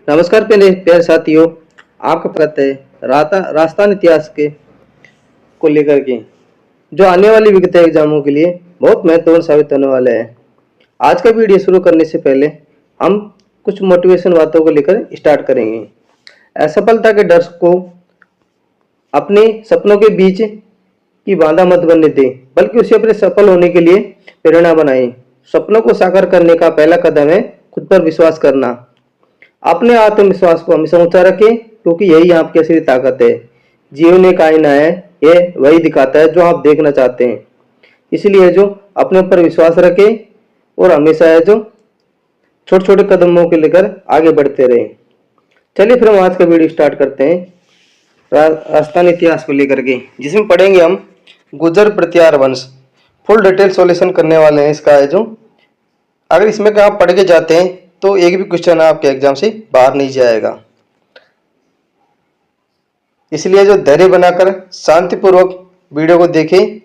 नमस्कार प्यारे प्यारे साथियों। आपका स्वागत है राजस्थान इतिहास के को लेकर के जो आने वाली विगत एग्जामों के लिए बहुत महत्वपूर्ण साबित होने वाले हैं। आज का वीडियो शुरू करने से पहले हम कुछ मोटिवेशन बातों को लेकर स्टार्ट करेंगे। असफलता के डर को अपने सपनों के बीच की बाधा मत बनने दें, बल्कि उसे अपने सफल होने के लिए प्रेरणा बनाएं। सपनों को साकार करने का पहला कदम है खुद पर विश्वास करना। अपने आत्मविश्वास को हमेशा ऊंचा रखें, क्योंकि यही आपकी असली ताकत है। जीवन एक आईना है, ये वही दिखाता है जो आप देखना चाहते हैं। इसलिए जो अपने ऊपर विश्वास रखें और हमेशा है जो छोटे छोटे कदमों के लेकर आगे बढ़ते रहें। चलिए फिर हम आज का वीडियो स्टार्ट करते हैं राजस्थान इतिहास को लेकर के, जिसमें पढ़ेंगे हम गुर्जर प्रत्यार वंश। फुल डिटेल सॉल्यूशन करने वाले हैं इसका है जो। अगर इसमें का आप पढ़ के जाते हैं तो एक भी क्वेश्चन आपके एग्जाम से बाहर नहीं जाएगा। इसलिए जो धैर्य बनाकर शांतिपूर्वक वीडियो को देखें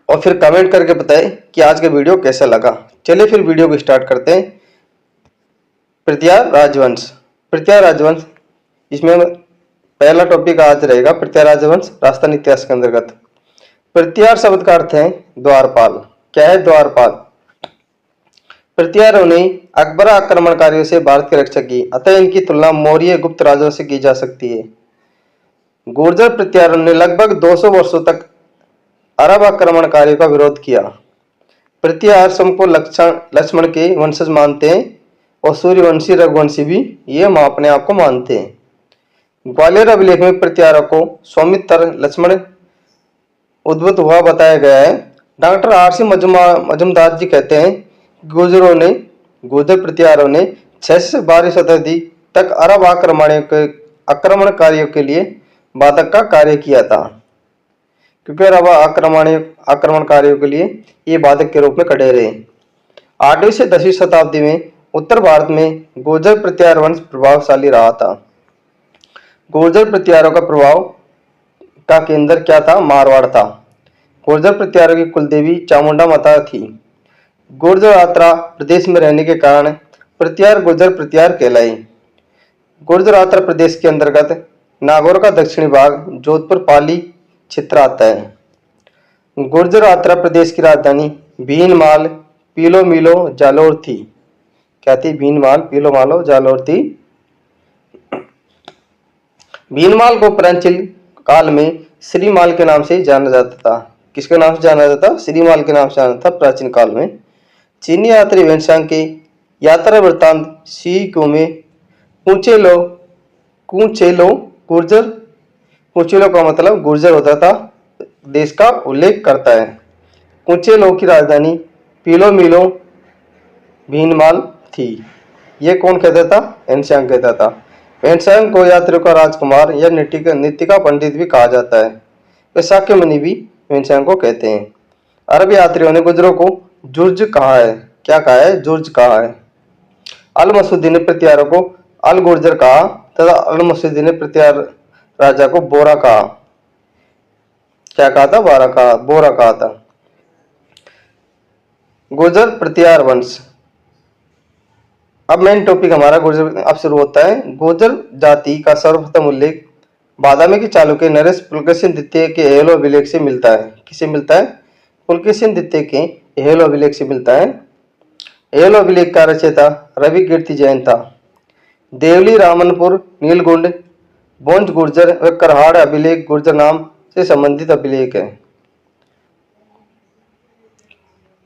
और फिर कमेंट करके बताएं कि आज का वीडियो कैसा लगा। चलिए फिर वीडियो को स्टार्ट करते हैं। प्रत्यार राजवंश। प्रत्यार राजवंश, इसमें पहला टॉपिक आज रहेगा प्रत्यार राजवंश राजस्थान इतिहास के अंतर्गत। प्रत्यार शब्द का अर्थ है द्वारपाल। क्या है द्वारपाल? प्रत्यारों ने अकबर आक्रमणकारियों से भारत की रक्षा की, अतः इनकी तुलना मौर्य गुप्त राजाओं से की जा सकती है। गुर्जर प्रत्यारों ने लगभग 200 वर्षों तक अरब आक्रमणकारियों का विरोध किया। प्रत्यार को लक्ष्मण के वंशज मानते हैं और सूर्यवंशी रघुवंशी भी ये अपने आप को मानते हैं। ग्वालियर अभिलेख में प्रत्यारों को सौमित्र लक्ष्मण उद्भूत हुआ बताया गया है। Doctor R.C. मजुमदार जी कहते हैं गुर्जर प्रत्यारों ने 6 से 12वीं शताब्दी तक अरब आक्रमणकारियों के लिए बाधक का कार्य किया था, क्योंकि अरब आक्रमणकारियों के लिए ये बाधक के रूप में खड़े रहे। 8वीं से 10वीं शताब्दी में उत्तर भारत में गुर्जर प्रत्यार वंश प्रभावशाली रहा था। गुर्जर प्रत्यारों का प्रभाव का केंद्र क्या था? मारवाड़ था। गुर्जर प्रत्यारों की कुलदेवी चामुंडा माता थी। गुर्जर आत्रा प्रदेश में रहने के कारण प्रत्यार गुर्जर प्रत्यार कहलाई। गुर्जर आत्रा प्रदेश के अंतर्गत नागौर का दक्षिणी भाग जोधपुर पाली क्षेत्र आता है। गुर्जर आत्रा प्रदेश की राजधानी भीनमाल पीलोमिलो जालोर थी। क्या थी? भीनमाल पीलोमालो जालोर थी। भीनमाल को प्राचीन काल में श्रीमाल के नाम से जाना जाता था। किसके नाम से जाना जाता? श्रीमाल के नाम से जाना था प्राचीन काल में। चीनी यात्री वेनसांग के यात्रा वृत्तांत सीको में कुचेलो गुर्जर, कुचेलो का मतलब गुर्जर होता था, देश का उल्लेख करता है। कुचेलो की राजधानी पीलोमिलो भीनमाल थी। ये कौन कहता था? वेनसांग कहता था। वेनसांग को यात्रियों का राजकुमार या नीतिका पंडित भी कहा जाता है। वे शाक्य मुनि भी वेनसांग को कहते हैं। अरब यात्रियों ने गुर्जरों को जुर्ज कहा है। क्या कहा है? जुर्ज कहा है। अल मसूदी ने प्रत्यारों को अल गुर्जर कहा तथा अल मसूदी ने प्रत्यार राजा को बोरा कहा। क्या कहा था? बोरा कहा था। गुर्जर प्रत्यार वंश। अब मेन टॉपिक हमारा गुर्जर अब शुरू होता है। गुर्जर जाति का सर्वप्रथम उल्लेख बादामी के चालुक्य नरेश पुलकेशिन द्वितीय के हेलो अभिलेख से मिलता है। किसे मिलता है? पुलकेशिन द्वितीय के हेलो अभिलेख से मिलता है। हेलो अभिलेख का रचयिता रवि कीर्ति जैन था। देवली रामनपुर नीलगुंड बोंज गुर्जर व करहाड़ अभिलेख गुर्जर नाम से संबंधित अभिलेख है।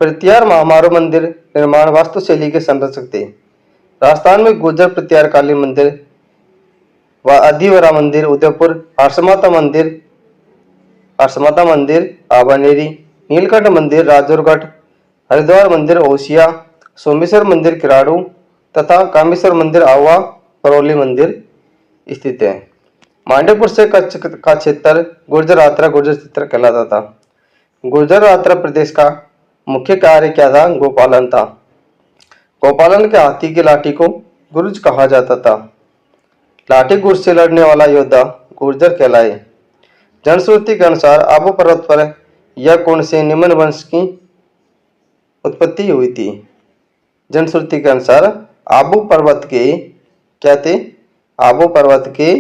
प्रत्यार महामारो मंदिर निर्माण वास्तुशैली के संरक्षक थे। राजस्थान में गुर्जर प्रत्यार काली मंदिर व अधिवरा मंदिर उदयपुर, हर्षमाता मंदिर आबानेरी, नीलकंठ मंदिर राजौरगढ़, हरिद्वार मंदिर ओसिया, सोमेश्वर मंदिर किराड़ू तथा कामेश्वर मंदिर आवा करौली मंदिर स्थित है। मांडेपुर से कच्छ का क्षेत्र गुर्जर आत्रा गुर्जर क्षेत्र कहलाता था। गुर्जर आत्रा प्रदेश का मुख्य कार्य क्या था? गोपालन था। गोपालन के हाथी की लाठी को गुर्ज कहा जाता था। लाठी गुर्ज से लड़ने वाला योद्धा गुर्जर कहलाए। जनश्रुति के अनुसार आबू पर्वत पर यह कुंड से निम्न वंश की उत्पत्ति हुई थी। जनश्रुति के अनुसार आबू पर्वत के क्या थे? आबू पर्वत के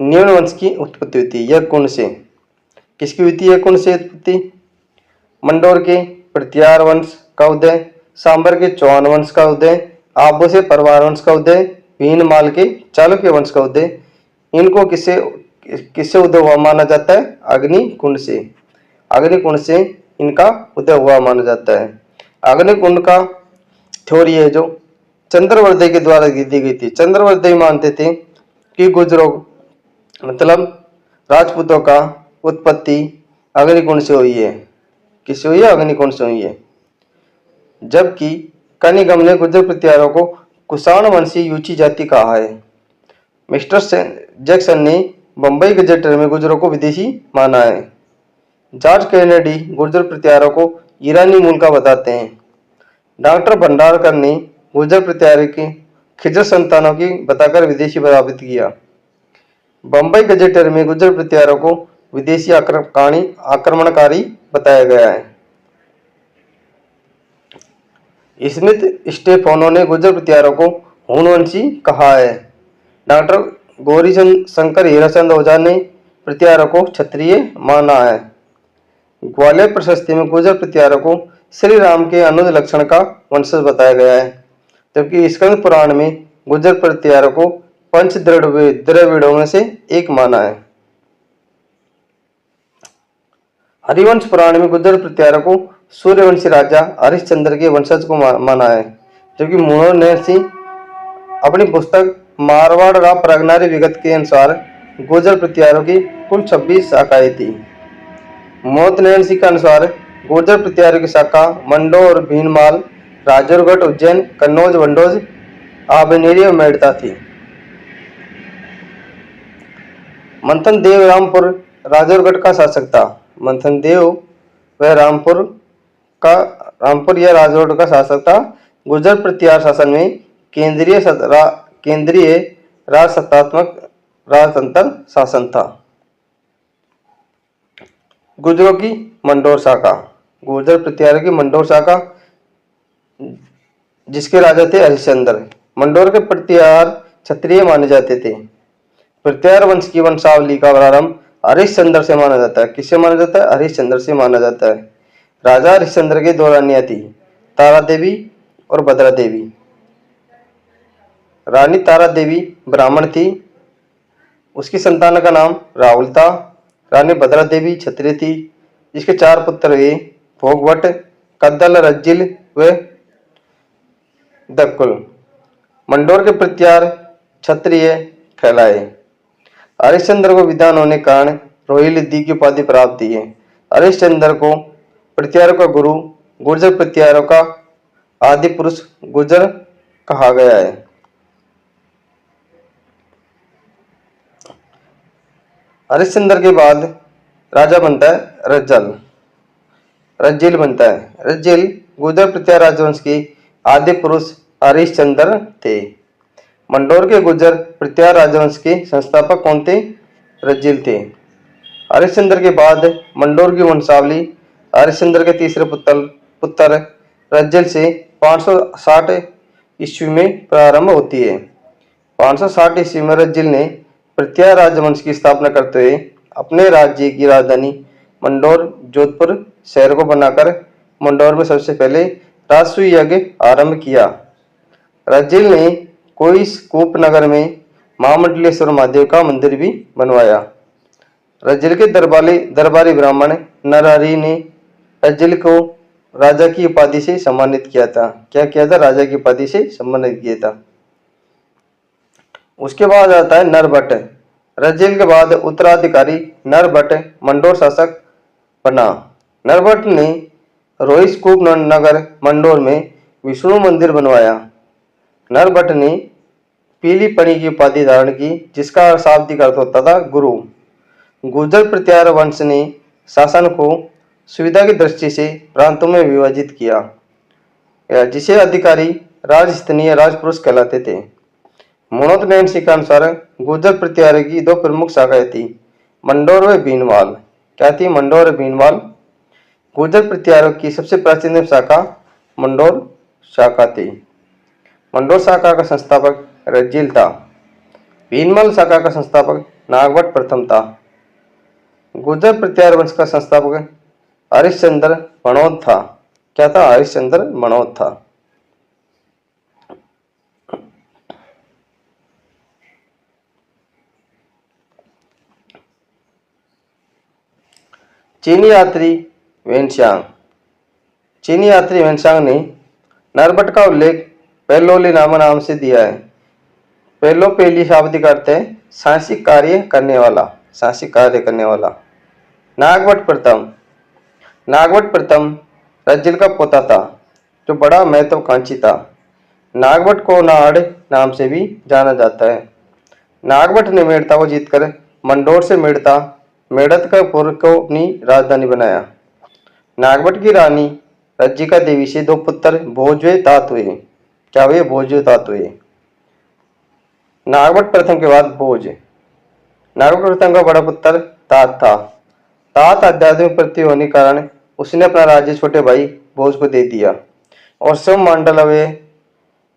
न्यून वंश की उत्पत्ति हुई थी। यह कुंड से किसकी हुई थी? यह कुंड से उत्पत्ति। मंडोर के प्रत्यार वंश का उदय, सांबर के चौहान वंश का उदय, आबू से परवार वंश का उदय, भीनमाल के चालुक्य वंश का उदय। इनको किससे किससे उदय हुआ माना जाता है? अग्निकुंड से। अग्निकुंड से इनका उदय हुआ माना जाता है। अग्निकुंड का थ्योरी है जो चंद्रवर्धय के द्वारा दी गई थी। चंद्रवर्धय मानते थे कि गुजरों मतलब राजपूतों का उत्पत्ति अग्निकुंड से हुई है। किससे हुई है? अग्निकुंड से हुई है। जबकि कनिगम ने गुर्जर प्रत्यारों को कुषाण वंशी यूची जाति कहा है। मिस्टर जैक्सन ने बंबई गजेटर में गुर्जरों को विदेशी माना है। जॉर्ज कैनेडी गुर्जर प्रत्यारों को ईरानी मूल का बताते हैं। डॉक्टर भंडारकर ने गुर्जर प्रत्यारों की खिजर संतानों की बताकर विदेशी प्रभावित किया। बंबई गजेटर में गुर्जर प्रत्यारों को विदेशी आक्रमणकारी बताया गया है। स्मिथ स्टेफानो ने गुर्जर प्रत्यारों को हूणवंशी कहा है। डॉक्टर गौरी शंकर हीराचंद ओझा ने प्रत्यारों को क्षत्रिय माना है। ग्वालियर प्रशस्ति में गुर्जर प्रत्यारों को श्री राम के अनुज लक्षण का वंशज बताया गया है। जबकि स्कंद पुराण में गुर्जर प्रत्यारों को पंच द्रविड़ों में से एक माना है। हरिवंश पुराण में गुर्जर प्रत्यारों को सूर्यवंशी राजा हरिश्चंद्र के वंशज को माना है। जबकि मनोहर सिंह अपनी पुस्तक मारवाड़ रा प्रगनारी विगत के अनुसार गुर्जर प्रत्यारों की कुल 26 शाखाएं थी। मोहननैन सिंह के अनुसार गुर्जर प्रत्यारों की शाखा मंडोर, भीनमाल, राजौरगढ़, उज्जैन, कन्नौज, वंडोज, आबनेरी और मेड़ता थी। मंथन देव रामपुर राजौरगढ़ का शासक था। मंथन देव वह रामपुर या राजौरगढ़ का शासक था। गुर्जर प्रत्यार शासन में केंद्रीय राजसत्तात्मक राजतंत्र शासन था। गुर्जरों की मंडोर शाखा, गुर्जर प्रत्यारों की मंडोर शाखा जिसके राजा थे हरिश्चंद्र। मंडोर के प्रत्यार क्षत्रिय माने जाते थे। प्रत्यार वंश की वंशावली का प्रारंभ हरिश्चंद्र से माना जाता है। किससे माना जाता है? हरिश्चंद्र से माना जाता है। राजा हरिश्चंद्र की दो रानियां थी, तारा देवी और भद्रा देवी। रानी तारा देवी ब्राह्मण थी, उसकी संतान का नाम राहुल था। रानी भद्रा देवी क्षत्रिय थी, जिसके 4 पुत्र हुए, भोगवट, कद्दल, रज्जिल व दक्कुल। मंडोर के प्रत्यार क्षत्रिय कहलाए। हरिश्चंद्र को विद्वान होने के कारण रोहिल्दी की उपाधि प्राप्त थी है। हरिश्चंद्र को प्रत्यारों का गुरु, गुर्जर प्रत्यारों का आदि पुरुष गुर्जर कहा गया है। हरिश्चंद्र के बाद राजा बनता है रज्जिल बनता है। रज्जिल गुर्जर प्रत्यार राजवंश के आदि पुरुष हरिश्चंद्र थे। मंडोर के गुर्जर प्रत्यार राजवंश के संस्थापक कौन थे? रज्जिल थे। हरिश्चंद्र के बाद मंडोर की वंशावली हरिश्चंद्र के तीसरे पुत्र रज्जिल से 560 ईस्वी में प्रारंभ होती है। 560 ईस्वी में रज्जिल ने प्रत्यार राजवंश की स्थापना करते हुए अपने राज्य की राजधानी मंडोर जोधपुर शहर को बनाकर मंडोर में सबसे पहले राजसूय यज्ञ आरंभ किया। रज्जिल ने कोईसकूप नगर में महामंडलेश्वर महादेव का मंदिर भी बनवाया। रज्जिल के दरबारी ब्राह्मण नरहरि ने रज्जिल को राजा की उपाधि से सम्मानित किया था। क्या किया था? राजा की उपाधि से सम्मानित किया था। उसके बाद आता है नरभट्ट। रज्जिल के बाद उत्तराधिकारी नरभट्ट मंडोर शासक बना। नरभट्ट ने रोहिस्कूप नगर मंडोर में विष्णु मंदिर बनवाया। नरभट्ट ने पीली पणी की उपाधि धारण की, जिसका शाब्दिक अर्थ होता था गुरु। गुर्जर प्रत्यार वंश ने शासन को सुविधा की दृष्टि से प्रांतों में विभाजित किया, जिसे अधिकारी राजस्थानीय राजपुरुष कहलाते थे। मनोहर सिंह के अनुसार गुर्जर प्रत्यार की 2 प्रमुख शाखाएं थी, मंडोर व भीनमाल। क्या थी? मंडोर और भीनमाल। गुर्जर प्रत्यारों की सबसे प्राचीन शाखा मंडोर शाखा थी। मंडोर शाखा का संस्थापक रज्जिल था। भीनमाल शाखा का संस्थापक नागभट्ट प्रथम था। गुर्जर प्रत्यार वंश का संस्थापक हरिश्चंद्र मनोद था। क्या था? हरिश्चंद्र मनोद था। चीनी यात्री वेनशांग। चीनी यात्री वेनशांग ने नरबट का उल्लेख पेलोली नाम से दिया है। पेलो पेली शाब्दिक अर्थ है साहसिक कार्य करने वाला, साहसिक कार्य करने वाला। नागभट्ट प्रथम। नागभट्ट प्रथम रज्जिल का पोता था जो बड़ा महत्वाकांक्षी था। नागभट्ट को नाड़ नाम से भी जाना जाता है। नागभट्ट ने मेड़ता को जीतकर मंडोर से मेड़त को अपनी राजधानी बनाया। नागभट्ट की रानी रज्जिका देवी से 2 पुत्र भोजवे तात हुए। क्या हुए? भोजवे तात हुए। नागभट्ट प्रथम के बाद भोज। नागभट्ट प्रथम का बड़ा पुत्र तात था। तात आध्यात्मिक प्रति होने के कारण उसने अपना राज्य छोटे भाई भोज को दे दिया और स्वयं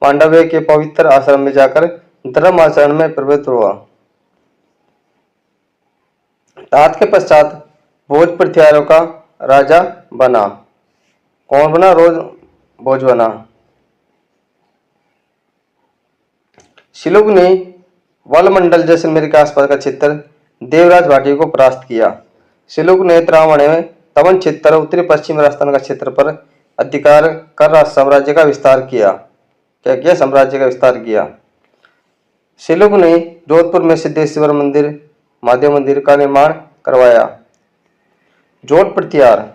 मांडव्य के पवित्र आश्रम में जाकर धर्म आचरण में प्रवृत्त हुआ। तात के पश्चात भोज प्रत्यारों का राजा बना। कौन बना? भोज बना। शिलुक ने वलमंडल जैसलमेर के आसपास का क्षेत्र देवराज भाटी को परास्त किया। शिलुक ने त्रावण में तवन क्षेत्र उत्तरी पश्चिम राजस्थान का क्षेत्र पर अधिकार कर साम्राज्य का विस्तार किया। क्या किया? साम्राज्य का विस्तार किया। शिलुक ने जोधपुर में सिद्धेश्वर मंदिर, महादेव मंदिर का निर्माण करवाया। जोट प्रत्यार।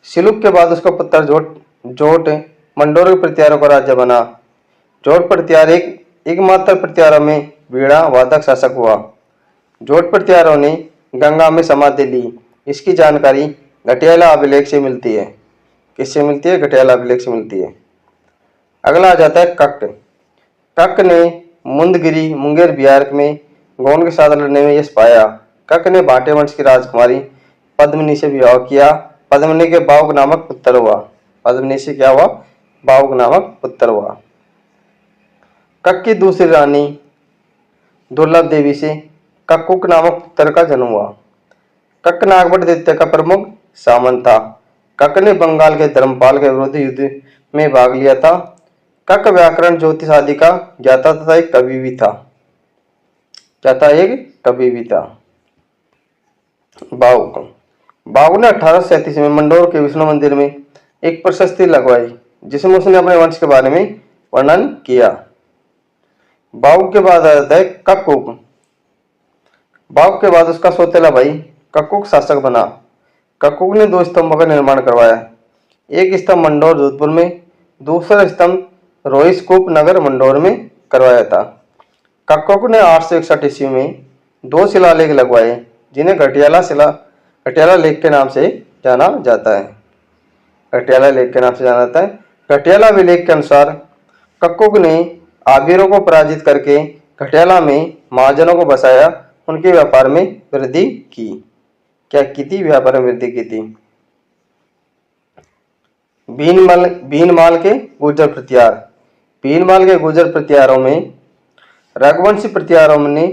शिलुक के बाद उसका पुत्र जोट मंडोर के प्रत्यारों का राज्य बना। जोट प्रत्यार एकमात्र प्रत्यारों में वीणा वादक शासक हुआ। जोट प्रत्यारों ने गंगा में समाधि ली। इसकी जानकारी घटियाला अभिलेख से मिलती है। किससे मिलती है? घटियाला अभिलेख से मिलती है। अगला आ जाता है कक। कक ने मुंदगिरी मुंगेर बिहार में गौंड के साथ लड़ने में यश पाया। कक ने भाटे वंश की राजकुमारी पद्मिनी से विवाह किया। पद्मिनी के बाहुक नामक पुत्र हुआ। पद्मिनी से क्या हुआ? बाहुक नामक पुत्र हुआ। कक की दूसरी रानी दुर्लभ देवी से कक्कुक नामक पुत्र का जन्म हुआ। कक नागभट्ट द्वितीय का प्रमुख सामंत था। कक ने बंगाल के धर्मपाल के विरुद्ध युद्ध में भाग लिया था। कक व्याकरण ज्योतिष आदि का ज्ञाता तथा एक कवि भी था। क्या था? एक कवि भी था। बाहुक ने 1837 में मंडोर के विष्णु मंदिर में एक प्रशस्ति लगवाई जिसमें उसने अपने वंश के बारे में वर्णन किया। बाहुक के बाद आ जाता है कक्कुक। बाहुक के बाद उसका सौतेला भाई कक्कुक शासक बना। कक्कुक ने 2 स्तंभों का निर्माण करवाया। एक स्तंभ मंडोर जोधपुर में, दूसरा स्तंभ रोहिस्कूप नगर मंडोर में करवाया था। कक्कुक ने 861 ईस्वी में 2 शिलालेख लगवाए जिन्हें घटियाला लेख के नाम से जाना जाता है। घटियाला लेख के नाम से जाना जाता है। घटियाला अभिलेख के अनुसार कक्कुक ने आबिरों को पराजित करके घटियाला में महाजनों को बसाया, उनके व्यापार में वृद्धि की। क्या की थी? व्यापार में वृद्धि की थी। भीनमाल के गुर्जर प्रत्यार। भीनमाल के गुर्जर प्रत्यारों में रघुवंशी प्रत्यारों ने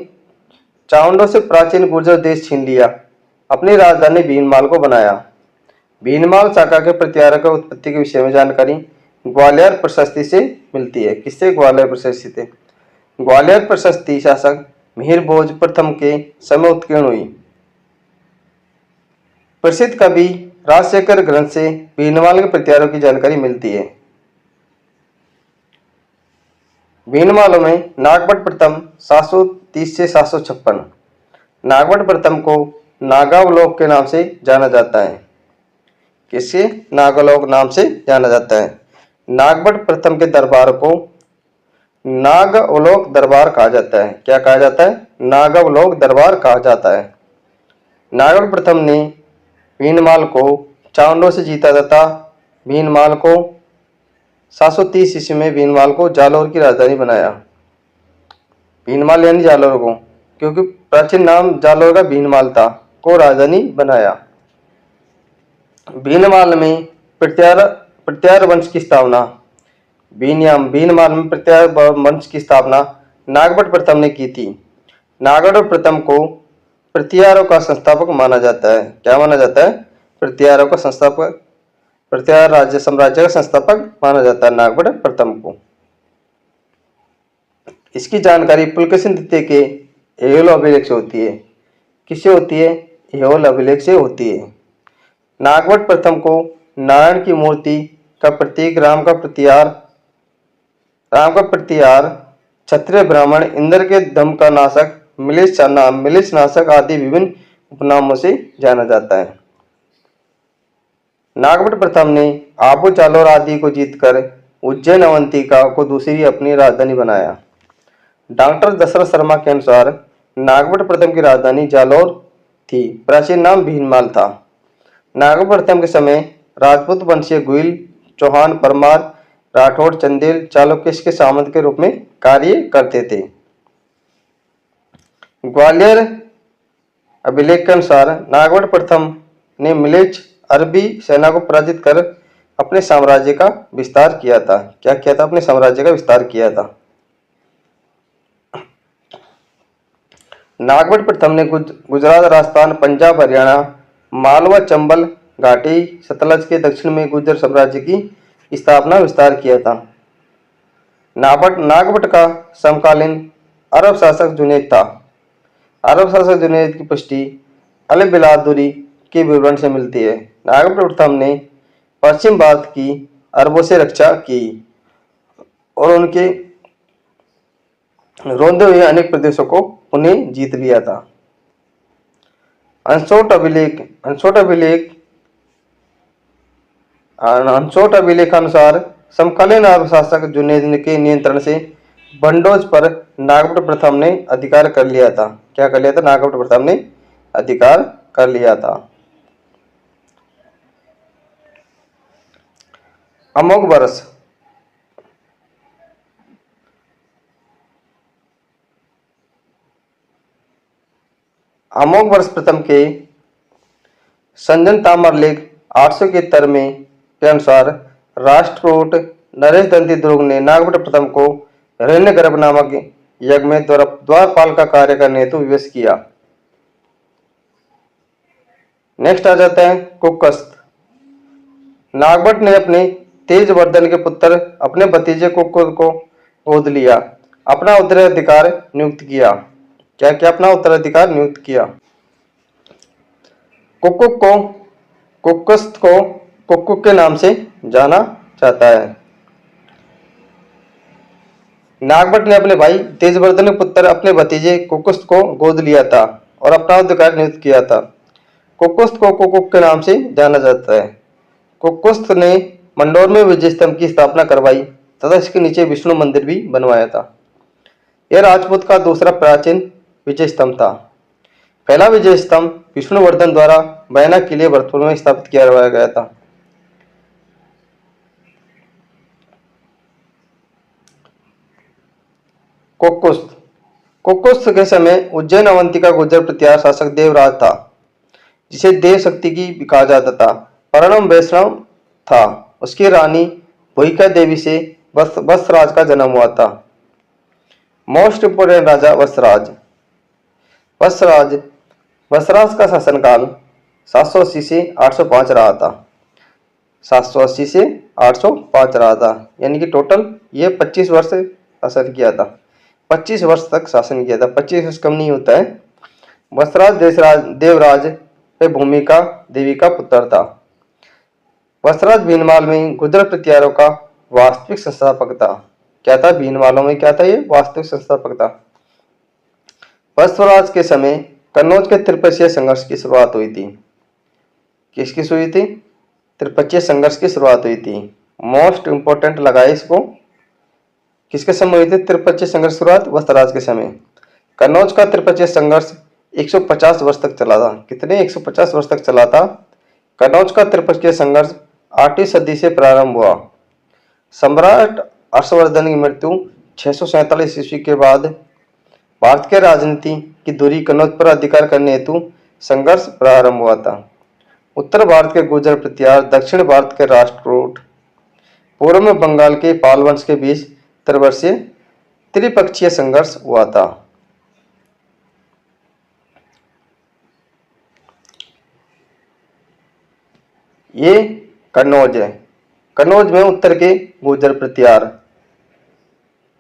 चावंडों से प्राचीन गुर्जर देश छीन लिया, अपनी राजधानी भीनमाल को बनाया। भीनमाल शाखा के प्रत्यारों के उत्पत्ति के विषय में जानकारी ग्वालियर प्रशस्ति से मिलती है। किससे? ग्वालियर प्रशस्ति से। ग्वालियर प्रशस्ति शासक मिहिर भोज प्रथम के समय उत्कीर्ण हुई। प्रसिद्ध कवि राजशेखर ग्रंथ से भीनमाल के प्रत्यारों की जानकारी मिलती है। भीनमाल में नागभट्ट प्रथम 730 से 756। नागभट्ट प्रथम को नागावलोक के नाम से जाना जाता है। किससे? नागावलोक नाम से जाना जाता है। नागभट्ट प्रथम के दरबार को नागावलोक दरबार कहा जाता है। क्या कहा जाता है? नागावलोक दरबार कहा जाता है। नागभट्ट प्रथम ने भीनमाल को चावंडों से जीता तथा भीनमाल को 730 ईस्वी में भीनमाल को जालौर की राजधानी बनाया। भीनमाल यानी जालौर को, क्योंकि प्राचीन नाम जालौर का भीनमाल था, को राजधानी बनाया। भीनमाल में प्रत्यार वंश की स्थापना। भीनमाल में प्रत्यार वंश की स्थापना नागभट्ट प्रथम ने की थी। नागभट्ट प्रथम को प्रतिहारों का संस्थापक माना जाता है। क्या माना जाता है? प्रतिहारों का संस्थापक, प्रतिहार राज्य साम्राज्य का संस्थापक माना जाता है नागभट्ट प्रथम को। इसकी जानकारी पुलकेशिन द्वितीय के ऐहोल अभिलेख से होती है। किससे होती है? ऐहोल अभिलेख से होती है। नागभट्ट प्रथम को नारायण की मूर्ति का प्रतीक, राम का प्रतिहार, क्षत्रिय ब्राह्मण, इंद्र के दम का नाशक, मिलिस नाशक आदि विभिन्न उपनामों से जाना जाता है। नागभट्ट प्रथम ने आबू जालोर आदि को जीतकर उज्जैन अवंतिका को दूसरी अपनी राजधानी बनाया। डॉक्टर दशरथ शर्मा के अनुसार नागभट्ट प्रथम की राजधानी जालोर थी। प्राचीन नाम भीनमाल था। नागभट्ट प्रथम के समय राजपूत वंशीय गुइल, चौहान, परमार, राठौड़, चंदेल, चालुक्य के सामंत के रूप में कार्य करते थे। ग्वालियर अभिलेख के अनुसार नागभट्ट प्रथम ने मिलेच्छ अरबी सेना को पराजित कर अपने साम्राज्य का विस्तार किया था। क्या किया था? अपने साम्राज्य का विस्तार किया था। नागभट्ट प्रथम ने गुजरात, राजस्थान, पंजाब, हरियाणा, मालवा, चंबल घाटी, सतलज के दक्षिण में गुर्जर साम्राज्य की स्थापना विस्तार किया था। नागभट्ट का समकालीन अरब शासक जुनैद था। अरब शासक जुनैद की पुष्टि अल बिलादुरी के विवरण से मिलती है। नागभट्ट प्रथम ने पश्चिम भारत की अरबों से रक्षा की और उनके रोंदे हुए अनेक प्रदेशों को उन्हें जीत लिया था। अंसोट अभिलेखानुसार समकालीन अरब शासक जुनैद के नियंत्रण से भंडोज पर नागभट्ट प्रथम ने अधिकार कर लिया था। क्या कर लिया था? नागभट्ट प्रथम ने अधिकार कर लिया था। अमोघ वर्ष प्रथम के संजन ताम्रलेख 871 में के अनुसार राष्ट्रकूट नरेश दंती दुर्ग ने नागभट्ट प्रथम को हिरण्यगर्भ नामक यज्ञ में द्वारपाल का कार्य करने हेतु विवश किया। नेक्स्ट आ जाता है कुकस्त। नागभट्ट ने अपने तेजवर्धन के पुत्र अपने भतीजे कुकुद को गोद लिया, अपना उत्तराधिकार नियुक्त किया। क्या क्या? अपना उत्तराधिकार नियुक्त किया। कुकुस्त को कुक्कुक के नाम से जाना जाता है। नागभट्ट ने अपने भाई तेजवर्धन के पुत्र अपने भतीजे कुकुस्त को गोद लिया था और अपना अधिकार नियुक्त किया था। कुकुस्त को कुकुक के नाम से जाना जाता है। कुकुस्त ने मंडोर में विजय स्तंभ की स्थापना करवाई तथा इसके नीचे विष्णु मंदिर भी बनवाया था। यह राजपूत का दूसरा प्राचीन विजय स्तंभ था। पहला विजय स्तंभ विष्णुवर्धन द्वारा बयाना किले वर्तुल में स्थापित किया गया था। कुकुस्त के समय उज्जैन अवंतिका गुर्जर प्रतिहार शासक देवराज था, जिसे देव शक्ति की कहा जाता था। परम वैष्णव था। उसकी रानी भूमिका देवी से वत्सराज का जन्म हुआ था। मोस्ट इंपोर्टेंट राजा वत्सराज का शासनकाल 780 से 805 रहा था। 780 से 805 रहा था, यानी कि टोटल ये 25 वर्ष शासन किया था। 25 वर्ष तक शासन किया था। 25 वर्ष कम नहीं होता है। वत्सराज देवराज पे भूमिका देवी का पुत्र था। वत्सराज भीनमाल में गुर्जर प्रतिहारों का वास्तविक संस्थापक था। क्या था? भीनमालों में क्या था? ये वास्तविक संस्थापक था। वत्सराज के समय कन्नौज के त्रिपक्षीय संघर्ष की शुरुआत हुई थी। किसकी हुई थी? त्रिपक्षीय संघर्ष की शुरुआत हुई थी। मोस्ट इंपोर्टेंट लगाए इसको। किसके समय हुई थी त्रिपक्षीय संघर्ष शुरुआत? वत्सराज के समय। कन्नौज का त्रिपक्षीय संघर्ष 150 वर्ष तक चला था। कितने? 150 वर्ष तक चला था। कन्नौज का त्रिपक्षीय संघर्ष 8वीं सदी से प्रारंभ हुआ। सम्राट हर्षवर्धन की मृत्यु 647 ईस्वी के बाद भारत के राजनीति की दूरी कन्नौज पर अधिकार करने हेतु संघर्ष प्रारंभ हुआ था। उत्तर भारत के गुर्जर प्रतिहार, दक्षिण भारत के राष्ट्रकूट, पूर्व में बंगाल के पाल वंश के बीच त्रिवर्षीय त्रिपक्षीय संघर्ष हुआ था। ये कन्नौज है। कन्नौज में उत्तर के गुर्जर प्रतिहार,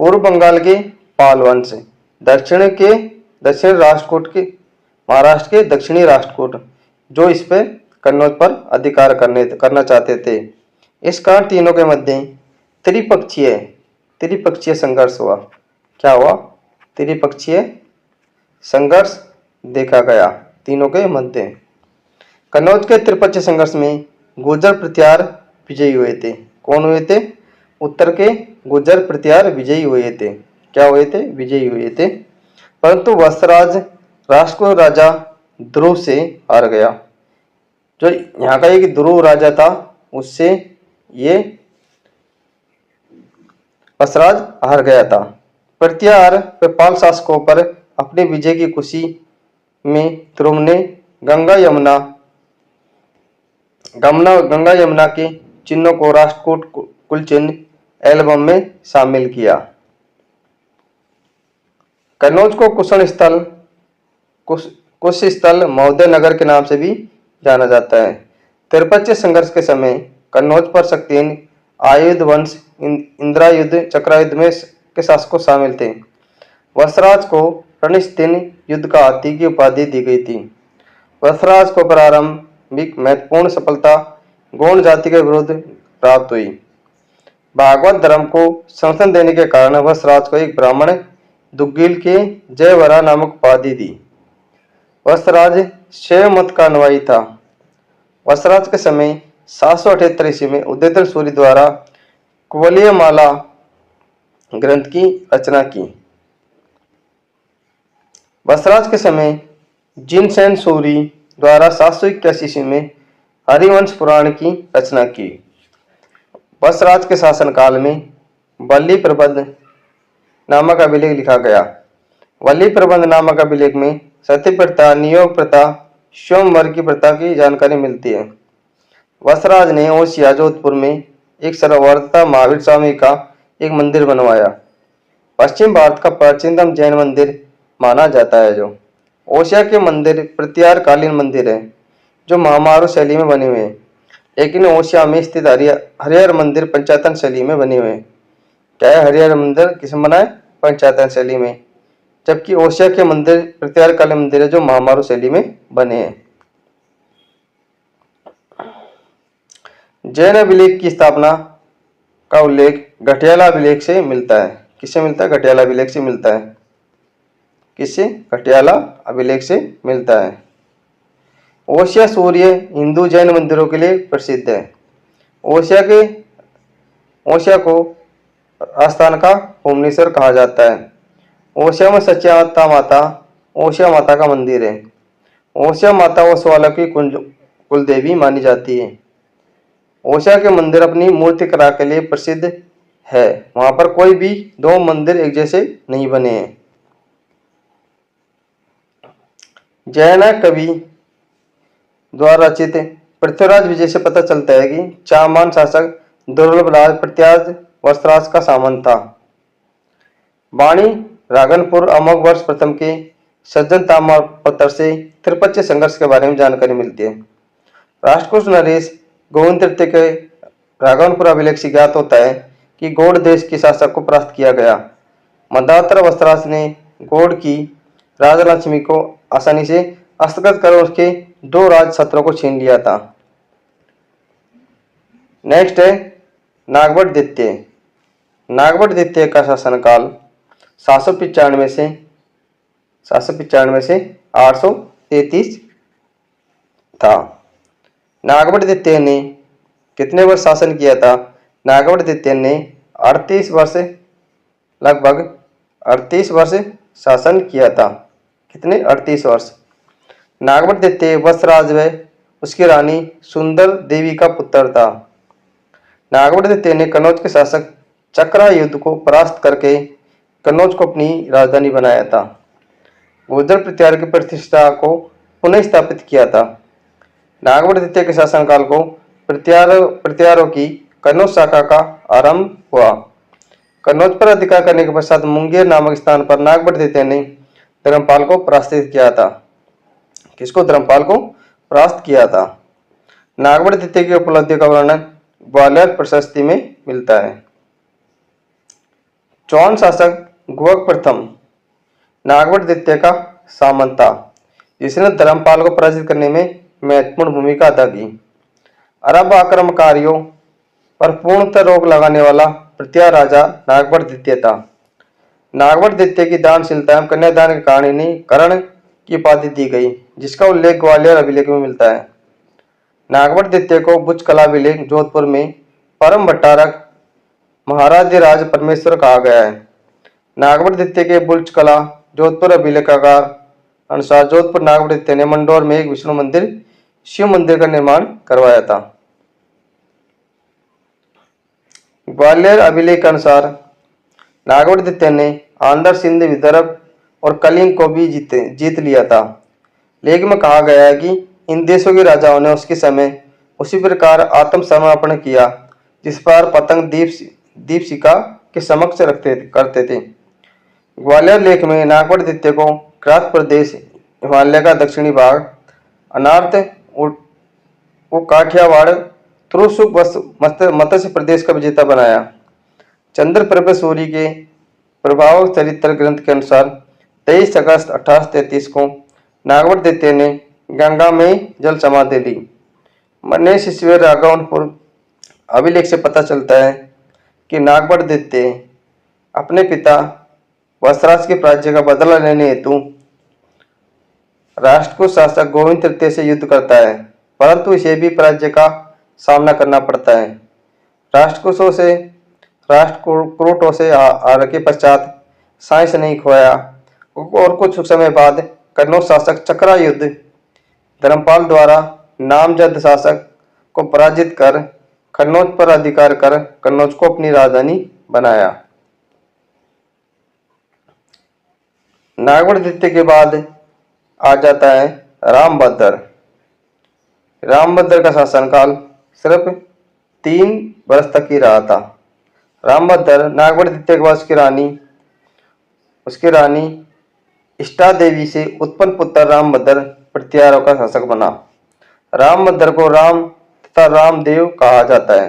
पूर्व बंगाल के पाल वंश, दक्षिण राष्ट्रकूट के महाराष्ट्र के दक्षिणी राष्ट्रकूट जो इस पे कन्नौज पर अधिकार करना चाहते थे। इस कारण तीनों के मध्य त्रिपक्षीय संघर्ष हुआ। क्या हुआ? त्रिपक्षीय संघर्ष देखा गया तीनों के मध्य। कन्नौज के त्रिपक्षीय संघर्ष में गुर्जर प्रतिहार विजयी हुए थे। कौन हुए थे? उत्तर के गुर्जर प्रतिहार विजयी हुए थे। क्या हुए थे? विजयी हुए थे। परंतु वत्सराज राष्ट्रकूट राजा ध्रुव से हार गया। जो यहाँ का एक ध्रुव राजा था उससे ये वत्सराज हार गया था। प्रतिहार पे पाल शासकों पर अपने विजय की खुशी में ध्रुव ने गंगा यमुना के चिन्हों को राष्ट्रकूट कुल चिन्ह एल्बम में शामिल किया। कन्नौज को कुश स्थल महोदय नगर के नाम से भी जाना जाता है। त्रिपक्षीय संघर्ष के समय कन्नौज पर शक्तिहीन आयुध वंश इंद्रायुध चक्रायुध में के शासकों शामिल थे। वत्सराज को प्रणिस्तीन युद्ध का हाथी की उपाधि दी गई थी। वत्सराज को प्रारंभिक महत्वपूर्ण सफलता गौड़ जाति के विरुद्ध प्राप्त हुई। भागवत धर्म को समर्थन देने के कारण वत्सराज को एक ब्राह्मण दुग्गिल के जयवरा नामक उपाधि दी। वत्सराज शैव मत का अनुयायी था। वत्सराज के समय 778 ईस्वी में उदयन सूरी द्वारा कुवलय माला ग्रंथ की रचना की। वत्सराज के समय जिनसेन सूरी द्वारा 781 ईस्वी में हरिवंश पुराण की रचना की। वत्सराज के शासनकाल में वल्ली प्रबंध नामक अभिलेख लिखा गया। वल्ली प्रबंध नामक अभिलेख में सती प्रथा, नियोग प्रथा, स्वयंवर की प्रथा की जानकारी मिलती है। वत्सराज ने ओसिया जोधपुर में एक सरोवर तथा महावीर स्वामी का एक मंदिर बनवाया। पश्चिम भारत का प्राचीनतम जैन मंदिर माना जाता है। जो ओसिया के मंदिर प्रतिहार कालीन मंदिर है जो महामारू शैली में बने हुए हैं, लेकिन ओसिया में स्थित हरिहर मंदिर पंचायतन शैली में बने हुए हैं। क्या है? हरिहर मंदिर किसमें बना है? पंचायतन शैली में। जबकि ओसिया के मंदिर प्रतिहार कालीन मंदिर है जो महामारू शैली में बने हैं। जैन अभिलेख की स्थापना का उल्लेख घटियाला अभिलेख से मिलता है। किससे मिलता है? घटियाला अभिलेख से मिलता है। किससे? घटियाला अभिलेख से मिलता है। ओसिया सूर्य हिंदू जैन मंदिरों के लिए प्रसिद्ध है। ओसिया को आस्थान का भुवनेश्वर कहा जाता है। ओसिया में सच्चिदानंद माता ओसिया माता का मंदिर है। ओसिया माता ओसवालों की कुल देवी मानी जाती है। ओसिया के मंदिर अपनी मूर्ति कला के लिए प्रसिद्ध है। वहां पर कोई भी दो मंदिर एक जैसे नहीं बने हैं। जैन कवि द्वारा रचित पृथ्वीराज विजय से पता चलता है कि चामान शासक दुर्लभराज प्रतिहार वत्सराज का सामंत था। वाणी रागनपुर अमोघ वर्ष प्रथम के सज्जन ताम्रपत्र से त्रिपक्षीय संघर्ष के बारे में जानकारी मिलती है। राष्ट्रकूट नरेश गोविंद तृतीय के राघवनपुर अभिलेख से ज्ञात होता है कि गौड़ देश के शासक को परास्त किया गया। मध्यातर वत्सराज ने गौड़ की राजलक्ष्मी को आसानी से हस्तगत कर उसके दो राज छत्रों को छीन लिया था। नेक्स्ट है नागभट्ट द्वितीय। नागभट्ट द्वितीय का शासनकाल 795 से 833 था। नागभट्ट द्वितीय ने कितने वर्ष शासन किया था? नागभट्ट द्वितीय ने 38 वर्ष लगभग 38 वर्ष शासन किया था। कितने? 38 वर्ष। नागभट्ट द्वितीय वत्सराज व उसकी रानी सुंदर देवी का पुत्र था। नागभट्ट द्वितीय ने कन्नौज के शासक चक्रायुध को परास्त करके कन्नौज को अपनी राजधानी बनाया था। गुर्जर प्रतिहार की प्रतिष्ठा को पुनः स्थापित किया था। नागभट्ट द्वितीय के शासनकाल को प्रतिहारों की कन्नौज शाखा का आरंभ हुआ। कन्नौज पर अधिकार करने के पश्चात मुंगेर नामक स्थान पर नागभट्ट द्वितीय ने धर्मपाल को परास्त किया था। किसको? धर्मपाल को परास्त किया था। नागभट्ट द्वितीय की उपलब्धियों का वर्णन ग्वालियर प्रशस्ति में मिलता है। चौहान शासक गुहक प्रथम नागभट्ट द्वितीय का सामंत था, जिसने धर्मपाल को पराजित करने में महत्वपूर्ण भूमिका अदा की। अरब आक्रमणकारियों पर पूर्णतः रोक लगाने वाला पृथ्वी राजा नागभट्ट द्वितीय था। नागभट्ट द्वितीय की दानशीलता एवं कन्यादान के कारण इन्हें कर्ण की उपाधि दी गई, जिसका उल्लेख ग्वालियर अभिलेख में मिलता है। नागभट्ट द्वितीय को बुच कला अभिलेख जोधपुर में परम भट्टारक महाराज परमेश्वर कहा गया है। नागभट्ट द्वितीय के बुच कला जोधपुर अभिलेखागार अनुसार जोधपुर नागभट्ट द्वितीय ने मंडोर में एक विष्णु मंदिर, शिव मंदिर का निर्माण करवाया था। ग्वालियर अभिलेख के अनुसार नागभट्ट द्वितीय ने आंध्र, सिंध, विदर्भ और कलिंग को भी जीत लिया था। लेख में कहा गया है कि इन देशों के राजाओं ने उसके समय उसी प्रकार आत्मसमर्पण किया जिस पर पतंग दीपशिखा के समक्ष करते थे। ग्वालियर लेख में नागभट्ट द्वितीय को क्रांत प्रदेश, हिमालय का दक्षिणी भाग, अनार्थ को काठियावाड़, तुरुसुक मत्स्य प्रदेश का विजेता बनाया। चंद्रप्रभ सूरी के प्रभाव चरित्र ग्रंथ के अनुसार 23 अगस्त 1833 को नागभट्ट द्वितीय ने गंगा में जल समाधि ली। मनेश ईश्वर राघवनपुर अभिलेख से पता चलता है कि नागभट्ट द्वितीय अपने पिता वत्सराज के राज्य का बदला लेने हेतु राष्ट्रकूट शासक गोविंद तृतीय से युद्ध करता है, परंतु इसे भी पराजय का सामना करना पड़ता है। राष्ट्रकूटों से हार के पश्चात साहस नहीं खोया और कुछ समय बाद कन्नौज शासक चक्रायुद्ध धर्मपाल द्वारा नामजद शासक को पराजित कर कन्नौज पर अधिकार कर कन्नौज को अपनी राजधानी बनाया। नागभट्ट द्वितीय के बाद आ जाता है रामभद्र। रामभद्र का शासनकाल सिर्फ 3 वर्ष तक ही रहा था। रामभद्र नागभट्ट द्वितीय के बाद उसकी रानी इष्टा देवी से उत्पन्न पुत्र रामभद्र पृथ्वीराज का शासक बना। रामभद्र को राम तथा रामदेव कहा जाता है।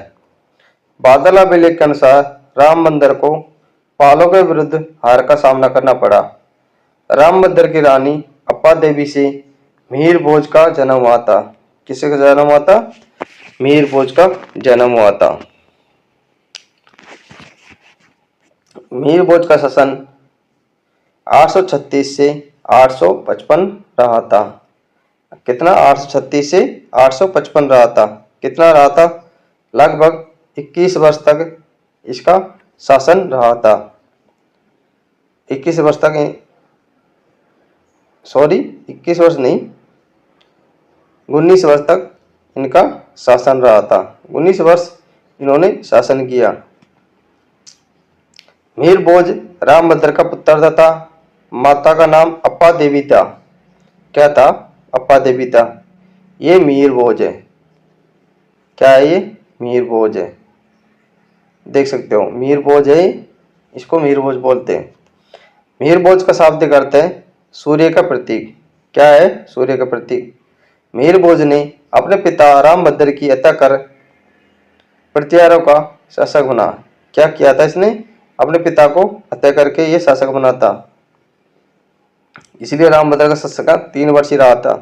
बादल अभिलेख के अनुसार रामभद्र को पालों के विरुद्ध हार का सामना करना पड़ा। रामभद्र की रानी अप्पा देवी से मीर भोज का जन्म हुआ था। किसका जन्म हुआ था? मीर भोज का जन्म हुआ था। मीर भोज का शासन 836 से 855 रहा था। कितना? 836 से 855 रहा था। कितना रहा था? लगभग 21 वर्ष तक इसका शासन रहा था। 21 वर्ष तक 21 वर्ष नहीं, 19 वर्ष तक इनका शासन रहा था। 19 वर्ष इन्होंने शासन किया। मीर भोज रामभद्र का पुत्र था। माता का नाम अप्पा देवी था। क्या था? अप्पा देवी था। ये मीर भोज है। क्या है ये? मीर भोज है। देख सकते हो, मीर भोज है, इसको मीर भोज बोलते हैं। मीर भोज का शाब्दिक अर्थ है सूर्य का प्रतीक। क्या है? सूर्य का प्रतीक। मीर भोज ने अपने पिता रामभद्र की हत्या कर पृथ्वीराज का शासक बना। क्या किया था इसने? अपने पिता को हत्या करके ये शासक बना था। इसलिए रामभद्र का शासक 3 वर्ष ही रहा था।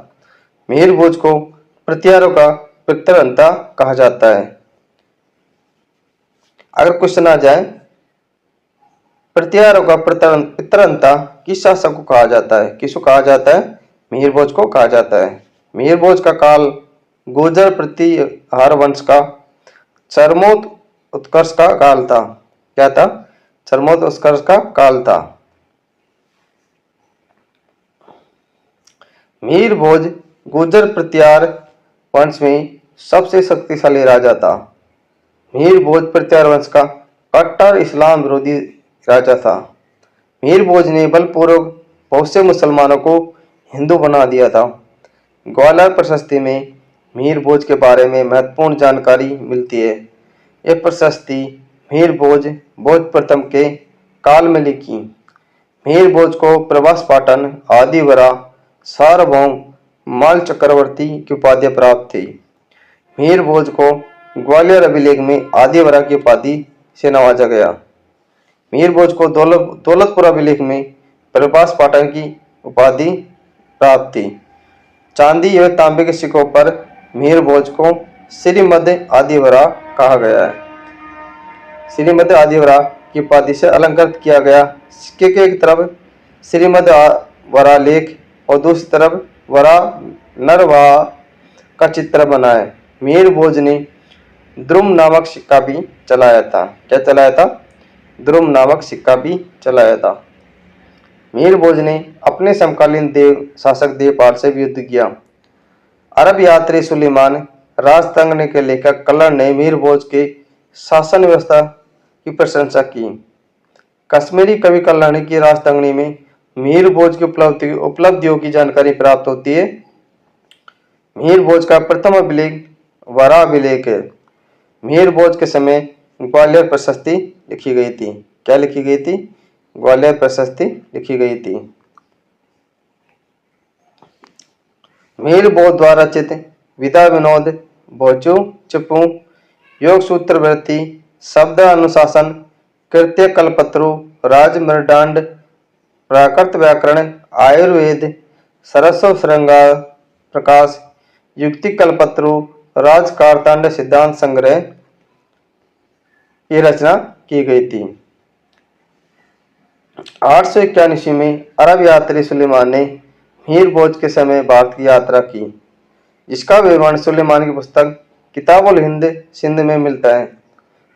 मीर भोज को पृथ्वीराज का पितृहंता कहा जाता है। अगर क्वेश्चन आ जाए पृथ्वीराज का पितृहंता किस शासक को कहा जाता है? किसको कहा जाता है? मीर भोज को कहा जाता है। मीर भोज का काल गुर्जर प्रतिहार वंश का चरमोत्कर्ष का काल था। क्या था? चरमोत्कर्ष का काल था। मीर भोज गुर्जर प्रतिहार वंश में सबसे शक्तिशाली राजा था। मीर भोज प्रतिहार वंश का कट्टर इस्लाम विरोधी राजा था। मीर भोज ने बलपूर्वक बहुत से मुसलमानों को हिंदू बना दिया था। ग्वालियर प्रशस्ति में मीर भोज के बारे में महत्वपूर्ण जानकारी मिलती है। यह प्रशस्ति मीर भोज भोज प्रथम के काल में लिखी। मीर भोज को प्रभास पाटन आदिवरा सार्वभौम माल चक्रवर्ती की उपाधि प्राप्त थी। मीर भोज को ग्वालियर अभिलेख में आदिवरा की उपाधि से नवाजा गया। मीर भोज को दौलतपुर अभिलेख में प्रभास पाटन की उपाधि प्राप्त थी। चांदी एवं तांबे के सिक्कों पर मीर भोज को श्रीमद आदिवरा कहा गया है। श्रीमद आदिवरा की उपाधि से अलंकृत किया गया सिक्के के एक तरफ श्रीमद वरा लेख और दूसरी तरफ वरा नरवा का चित्र बना है। मीर भोज ने द्रुम नामक सिक्का भी चलाया था। क्या चलाया था? द्रुम नामक सिक्का भी चलाया था। मीर भोज ने अपने समकालीन शासक देवपाल से भी युद्ध किया। अरब यात्री सुलेमान राजतंगनी के लेखक कल्लड़ ने मीर भोज के शासन व्यवस्था की प्रशंसा की। कश्मीरी कवि कल्लड़ की राजतंगनी में मीर भोज की उपलब्धियों की जानकारी प्राप्त होती है। मीर भोज का प्रथम अभिलेख वरा अभिलेख है। मीर भोज के समय ग्वालियर प्रशस्ति लिखी गई थी। क्या लिखी गई थी? ग्वालियर प्रशस्ति लिखी गई थी। मीर भोज द्वारा रचित विधा विनोद, भोजू चिपू, योग सूत्र वृत्ति, शब्द अनुशासन, कृत्य कल्पत्रु, राज मृडांड, प्राकृत व्याकरण, आयुर्वेद, सरस्व श्रृंगार प्रकाश, युक्ति कल्पत्रु, राज कारतांड सिद्धांत संग्रह की रचना की गई थी। 851 ईस्वी में अरब यात्री सुलेमान ने मीर भोज के समय भारत की यात्रा की, जिसका विवरण सुलेमान की पुस्तक किताबुल हिंद सिंध में मिलता है।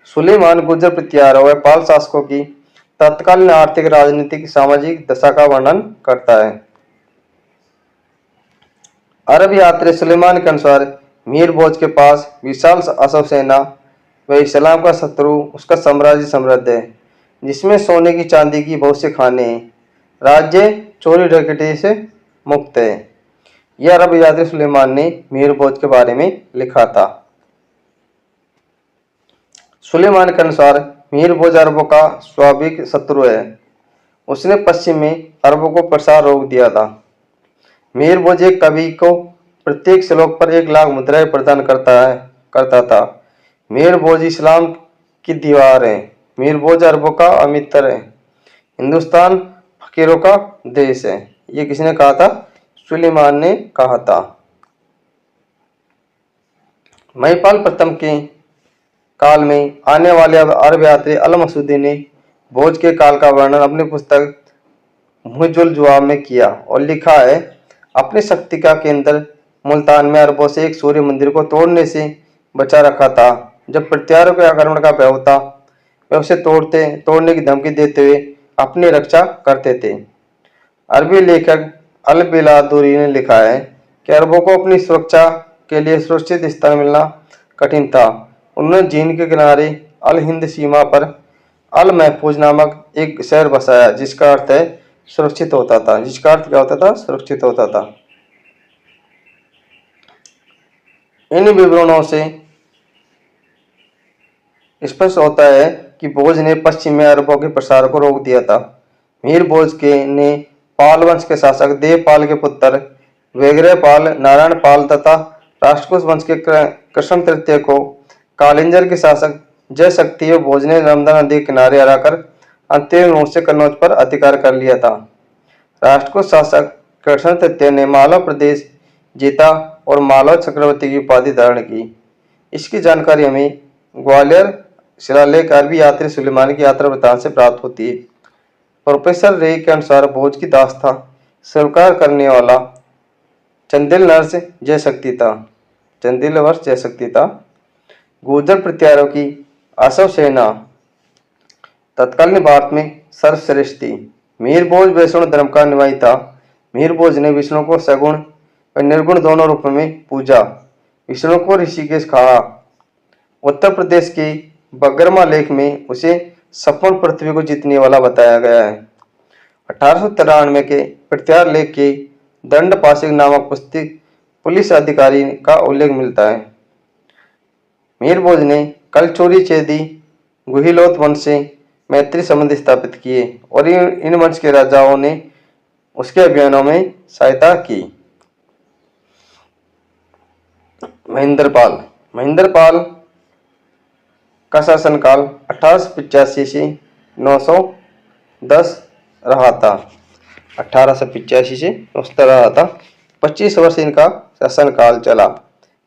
सुलेमान गुर्जर प्रत्यारों व पाल शासकों की तत्कालीन आर्थिक, राजनीतिक, सामाजिक दशा का वर्णन करता है। अरब यात्री सुलेमान के अनुसार मीर भोज के पास विशाल अश्व सेना व इस्लाम का शत्रु उसका साम्राज्य समृद्ध है, जिसमें सोने की चांदी की बहुत से खाने हैं। राज्य चोरी डकैती से मुक्त है। यह अरब यात्री सुलेमान ने मीर भोज के बारे में लिखा था। सुलेमान के अनुसार मीर भोज अरबों का स्वाभाविक शत्रु है। उसने पश्चिम में अरबों को प्रसार रोक दिया था। मीर भोज एक कवि को प्रत्येक श्लोक पर 1 लाख मुद्राएं प्रदान करता था। मीर भोज इस्लाम की दीवार है। मीर भोज अरबों का अमित्र है। हिंदुस्तान फकीरों का देश है। ये किसने कहा था? सुलेमान ने कहा था। महिपाल प्रथम के काल में आने वाले अरब यात्री अल मसूदी ने भोज के काल का वर्णन अपनी पुस्तक मुजुल जुवाब में किया और लिखा है, अपनी शक्ति का केंद्र मुल्तान में अरबों से एक सूर्य मंदिर को तोड़ने से बचा रखा था। जब प्रत्यारों के आक्रमण का भय होता, वे उसे तोड़ने की धमकी देते हुए अपनी रक्षा करते थे। अरबी लेखक अल बिलादुरी ने लिखा है कि अरबों को अपनी सुरक्षा के लिए सुरक्षित स्थान मिलना कठिन था। उन्होंने झील के किनारे अल हिंद सीमा पर अल महफूज नामक एक शहर बसाया, जिसका अर्थ है सुरक्षित होता था। जिसका अर्थ क्या होता था? सुरक्षित होता था। इन विवरणों से स्पष्ट होता है कि भोज ने पश्चिम में अरबों के प्रसार को रोक दिया था। मीर भोज ने पाल वंश के शासक देवपाल के पुत्र वेगरपाल, नारायण पाल तथा राष्ट्रकूट वंश के कृष्ण तृतीय को कालिंजर के शासक जयशक्ति व भोज ने नर्मदा नदी के किनारे हराकर अंतिम रूप से कन्नौज पर अधिकार कर लिया था। राष्ट्रकूट शासक कृष्ण तृतीय ने मालवा प्रदेश जीता और मालवा चक्रवर्ती की उपाधि धारण की। इसकी जानकारी हमें ग्वालियर शिलालेख अरबी यात्री सुलेमान की यात्रा वृत्तांत से प्राप्त होती है। प्रोफेसर रे के अनुसार भोज की दास्तां स्वीकार करने वाला चंदेल नर्स जयशक्ति था। चंदेल वर्ष जयशक्ति था। गुर्जर प्रत्यारों की अश्व सेना तत्कालीन भारत में सर्वश्रेष्ठ थी। मीर भोज वैष्णव धर्म का अनुयायी था। मीर भोज ने विष्णु को सगुण व निर्गुण दोनों रूपों में पूजा। विष्णु को ऋषिकेश कहा। उत्तर प्रदेश के बगरमा लेख में उसे सपन पृथ्वी को जीतने वाला बताया गया है। 1893 के प्रत्यार लेख के दंड पासिक नामक पुस्तक पुलिस अधिकारी का उल्लेख मिलता है। मीर भोज ने कलचोरी चेदी गुहिलोत वंश से मैत्री संबंध स्थापित किए और इन वंश के राजाओं ने उसके अभियानों में सहायता की। महेंद्रपाल का शासनकाल 1885 से 910 रहा था। 1885 से 910 रहा था। 25 वर्ष इनका शासनकाल चला।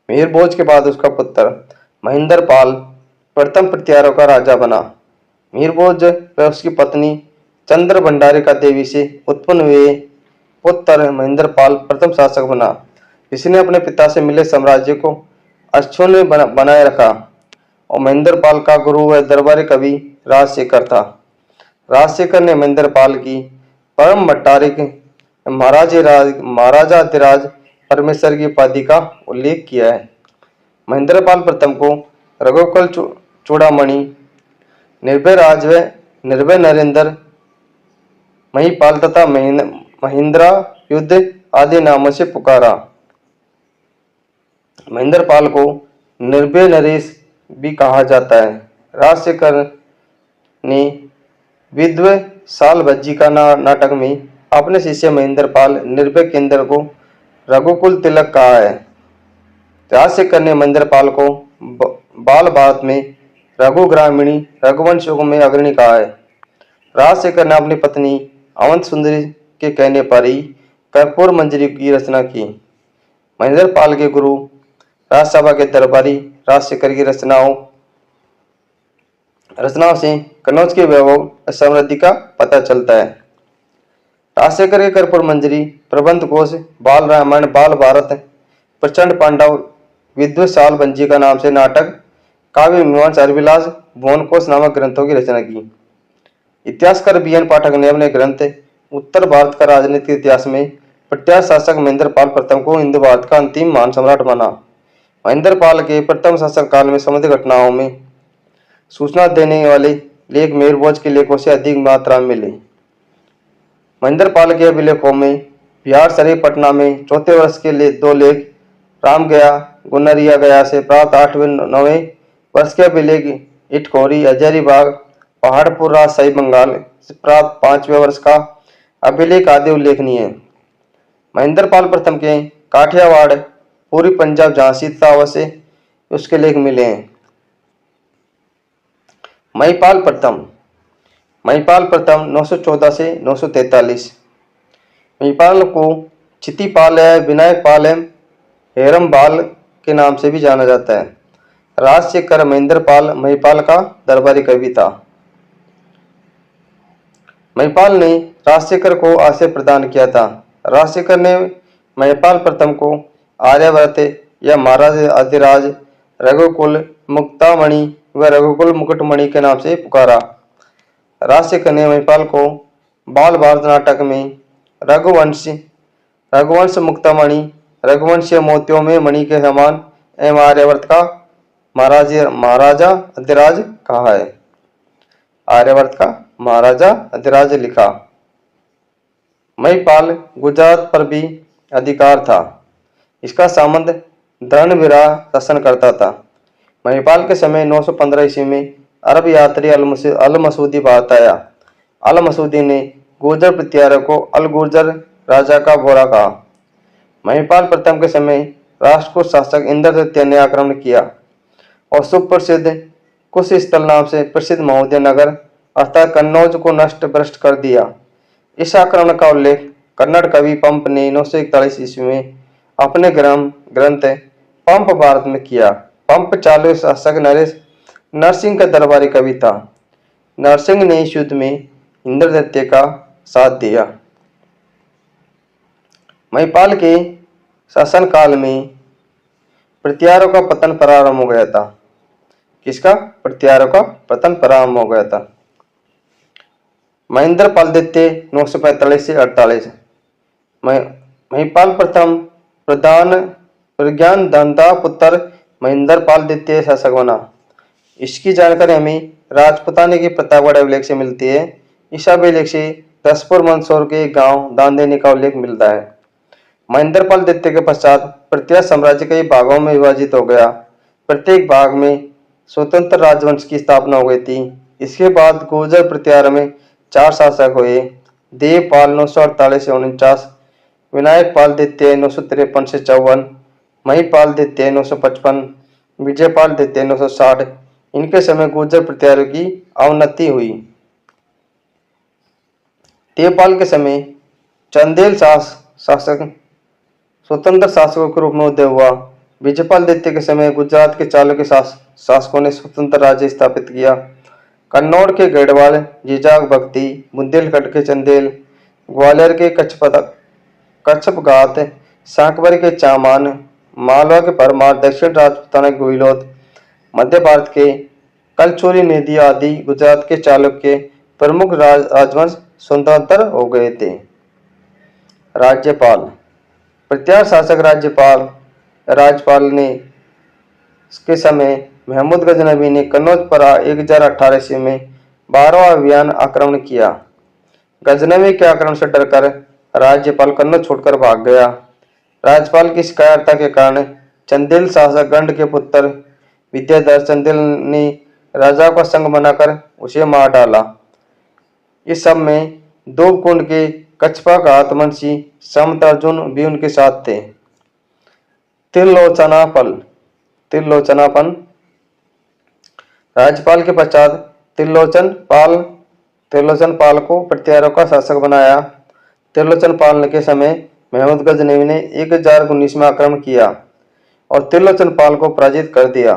मीर भोज के बाद उसका पुत्र महेंद्रपाल प्रथम प्रत्यारों का राजा बना। मीर भोज व उसकी पत्नी चंद्र भंडारिका देवी से उत्पन्न हुए पुत्र महेंद्रपाल प्रथम शासक बना। इसने अपने पिता से मिले साम्राज्य को अक्षुण्ण बनाए रखा और महेंद्रपाल का गुरु व दरबारी कवि राजशेखर था। राजशेखर ने महेंद्रपाल की परम भट्टारिक महाराजाधिराज परमेश्वर की उपाधि का उल्लेख किया है। महेंद्रपाल प्रथम को रघुकुल चूड़ामणि, निर्भय राज व निर्भय नरेंद्र, महिपाल तथा महेंद्रा युद्ध आदि नामों से पुकारा। महेंद्रपाल को निर्भय नरेश भी कहा जाता है। राजशेखर ने विद्व साल भज्जी का नाटक में अपने शिष्य महेंद्रपाल निर्भय केंद्र को रघुकुल तिलक कहा है। राजशेखर ने महेंद्रपाल को बाल भारत में रघु ग्रामीणी रघुवंश युग में अग्रणी कहा है। राजशेखर ने अपनी पत्नी अवंत सुंदरी के कहने पर ही कर्पूर मंजरी की रचना की। महेंद्रपाल के गुरु राजसभा के दरबारी राजशेखर की रचनाओं से कन्नौज के वैभव समृद्धि का पता चलता है। राजशेखर के कर्पूर मंजरी, प्रबंध कोश, बाल रामायण, बाल भारत, प्रचंड पांडव, विद्व साल भंजी का नाम से नाटक, काव्य मीमांसा, अरविलास, भुवन कोश नामक ग्रंथों की रचना की। इतिहासकार BN पाठक ने अपने ग्रंथ उत्तर भारत का राजनीतिक इतिहास में प्रत्यार शासक महेंद्रपाल प्रथम को हिंदू भारत का अंतिम महान सम्राट माना। महेंद्रपाल के प्रथम शासन काल में समुद्र घटनाओं में सूचना देने वाले लेख मीर भोज के लेखों से अधिक मात्रा में मिले। महेंद्रपाल के अभिलेखों में बिहार शरीफ पटना में चौथे वर्ष के 2 लेख, राम गया गुन्नरिया गया से प्राप्त 8वें 9वें वर्ष के अभिलेख, इटखोरी हजारीबाग पहाड़पुर राजशाही बंगाल से प्राप्त 5वें वर्ष का अभिलेख आदि उल्लेखनीय है। महेंद्रपाल प्रथम के काठियावाड़, पूर्वी पंजाब, झांसी तथा से उसके लेख मिले हैं। महिपाल प्रथम 914 से 943। महिपाल को चितिपाल या विनायकपाल हेरमपाल के नाम से भी जाना जाता है। राजशेखर महेंद्रपाल महिपाल का दरबारी कवि था। महिपाल ने राजशेखर को आश्रय प्रदान किया था। राजशेखर ने महिपाल प्रथम को आर्यवर्त या महाराज अधिराज, रघुकुल मुक्तामणि व रघुकुल मुकुटमणि के नाम से पुकारा। राजशेखर ने महिपाल को बाल भारत नाटक में रघुवंश मुक्तामणि, रघुवंशीय मोतियों में मणि के समान एवं आर्यवर्त का महाराजा अधिराज कहा है। आर्यवर्त का महाराजा अधिराज लिखा। महिपाल गुजरात पर भी अधिकार था। इसका सामंत धर्मवीरा शासन करता था। महिपाल के समय 915 ईस्वी में अरब यात्री अल मसूदी भारत आया। अल मसूदी ने गुर्जर प्रत्यारों को अल गुर्जर राजा का बोरा कहा। महिपाल प्रथम के समय राष्ट्रकूट शासक इंद्रदत्त ने आक्रमण किया और सुप्रसिद्ध कुश स्थल नाम से प्रसिद्ध महोदय नगर अर्थात कन्नौज को नष्ट भ्रष्ट कर दिया। इस आक्रमण का उल्लेख कन्नड़ कवि पंप ने 941 ईस्वी में अपने ग्रंथ पंप भारत में किया। पंप चालू शासक नरसिंह का दरबारी कवि था। नरसिंह ने इस युद्ध में इंद्रदत्त का साथ दिया। महिपाल के शासनकाल में प्रत्यारों का पतन प्रारंभ हो गया था। किसका? प्रत्यारों का पतन प्रारंभ हो गया था। महेंद्रपाल द्वितीय 945 से 48। महिपाल प्रथम प्रज्ञान धनता पुत्र महेंद्रपाल द्वितीय शासक बना। इसकी जानकारी हमें राजपुताने के प्रतापगढ़ अभिलेख से मिलती है। इस अभिलेख से दसपुर मंदसौर के गांव दान देने का उल्लेख मिलता है। महेंद्रपाल द्वितीय के पश्चात प्रत्यार साम्राज्य कई भागों में विभाजित हो गया। प्रत्येक भाग में स्वतंत्र राजवंश की स्थापना हो गई थी। इसके बाद गुर्जर प्रतिहार में 4 शासक हुए। देवपाल 948 से 49, विनायक पाल द्वितीय 953 से 54, महिपाल द्वितीय 955, विजयपाल द्वितीय 960। इनके समय गुर्जर प्रतिहारों की अवनति हुई। देवपाल के समय चंदेल शासक स्वतंत्र शासकों के रूप में उदय हुआ। विजयपाल द्वितीय के समय गुजरात के चालुक्य शासकों ने स्वतंत्र राज्य स्थापित किया। कन्नौज के गढ़वाल, जीजाग बख्ती, बुंदेलखंड के चंदेल, ग्वालियर के कच्छपघात, शाकंभरी के चामान, मालवा के परमार, दक्षिण राजपूताना के गुहिलोत, मध्य भारत के कलचोरी नेदी आदि गुजरात के चालुक्य प्रमुख राजवंश स्वतंत्र हो गए थे। राज्यपाल प्रतिहार शासक राज्यपाल ने के समय महमूद गजनवी ने कन्नौज पर 1018 ईस्वी में 12वां अभियान आक्रमण किया। गजनवी के आक्रमण से डरकर राज्यपाल कन्नौज छोड़कर भाग गया। राज्यपाल की शिकायतता के कारण चंदेल शासक गंड के पुत्र विद्याधर चंदेल ने राजा का संग बनाकर उसे मार डाला। इस सब में दोबकुंड के कच्छपघात मुंशी समत अर्जुन भी उनके साथ थे। त्रिलोचनापन राज्यपाल के पश्चात त्रिलोचन पाल को प्रतिहारों का शासक बनाया। त्रिलोचन पाल के समय महमूद गजनवी ने 1019 में आक्रमण किया और त्रिलोचन पाल को पराजित कर दिया।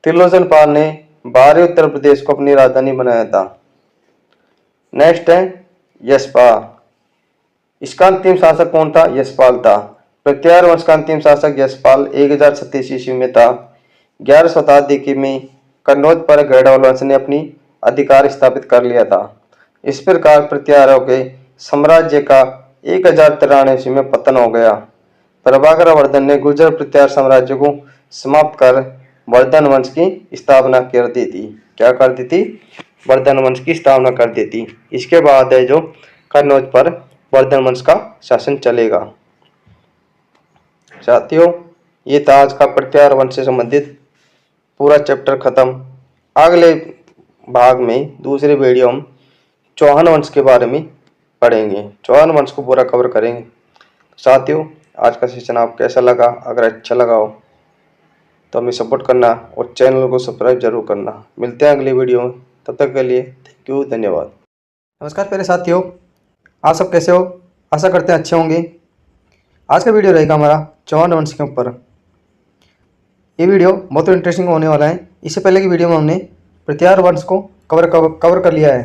त्रिलोचन पाल ने बाहरी उत्तर प्रदेश को अपनी राजधानी बनाया था। नेक्स्ट है यशपाल। इसका अंतिम शासक कौन था? यशपाल था। प्रतिहार वंश का अंतिम शासक यशपाल 1036 ईस्वी में था। 11वीं शताब्दी में कन्नौज पर गढ़वाल वंश ने अपनी अधिकार स्थापित कर लिया था। इस प्रकार प्रतिहारों के साम्राज्य का 1093 ईस्वी में पतन हो गया। प्रभाकर वर्धन ने गुर्जर प्रतिहार साम्राज्य को समाप्त कर वर्धन वंश की स्थापना कर दी थी। क्या कर दी थी? वर्धन वंश की स्थापना कर दी थी। इसके बाद है जो कन्नौज पर वर्धन वंश का शासन चलेगा। साथियों, ये था आज का प्रतिहार वंश से संबंधित पूरा चैप्टर खत्म। अगले भाग में दूसरे वीडियो हम चौहान वंश के बारे में पढ़ेंगे। चौहान वंश को पूरा कवर करेंगे। साथियों, आज का सेशन आपको कैसा लगा? अगर अच्छा लगा हो तो हमें सपोर्ट करना और चैनल को सब्सक्राइब जरूर करना। मिलते हैं अगली वीडियो में, तब तक के लिए थैंक यू, धन्यवाद। नमस्कार प्यारे साथियों, आप सब कैसे हो? आशा करते हैं अच्छे होंगे। आज का वीडियो रहेगा हमारा चौहान वंश के ऊपर। ये वीडियो बहुत इंटरेस्टिंग होने वाला है। इससे पहले की वीडियो में हमने प्रतिहार वंश को कवर कर लिया है।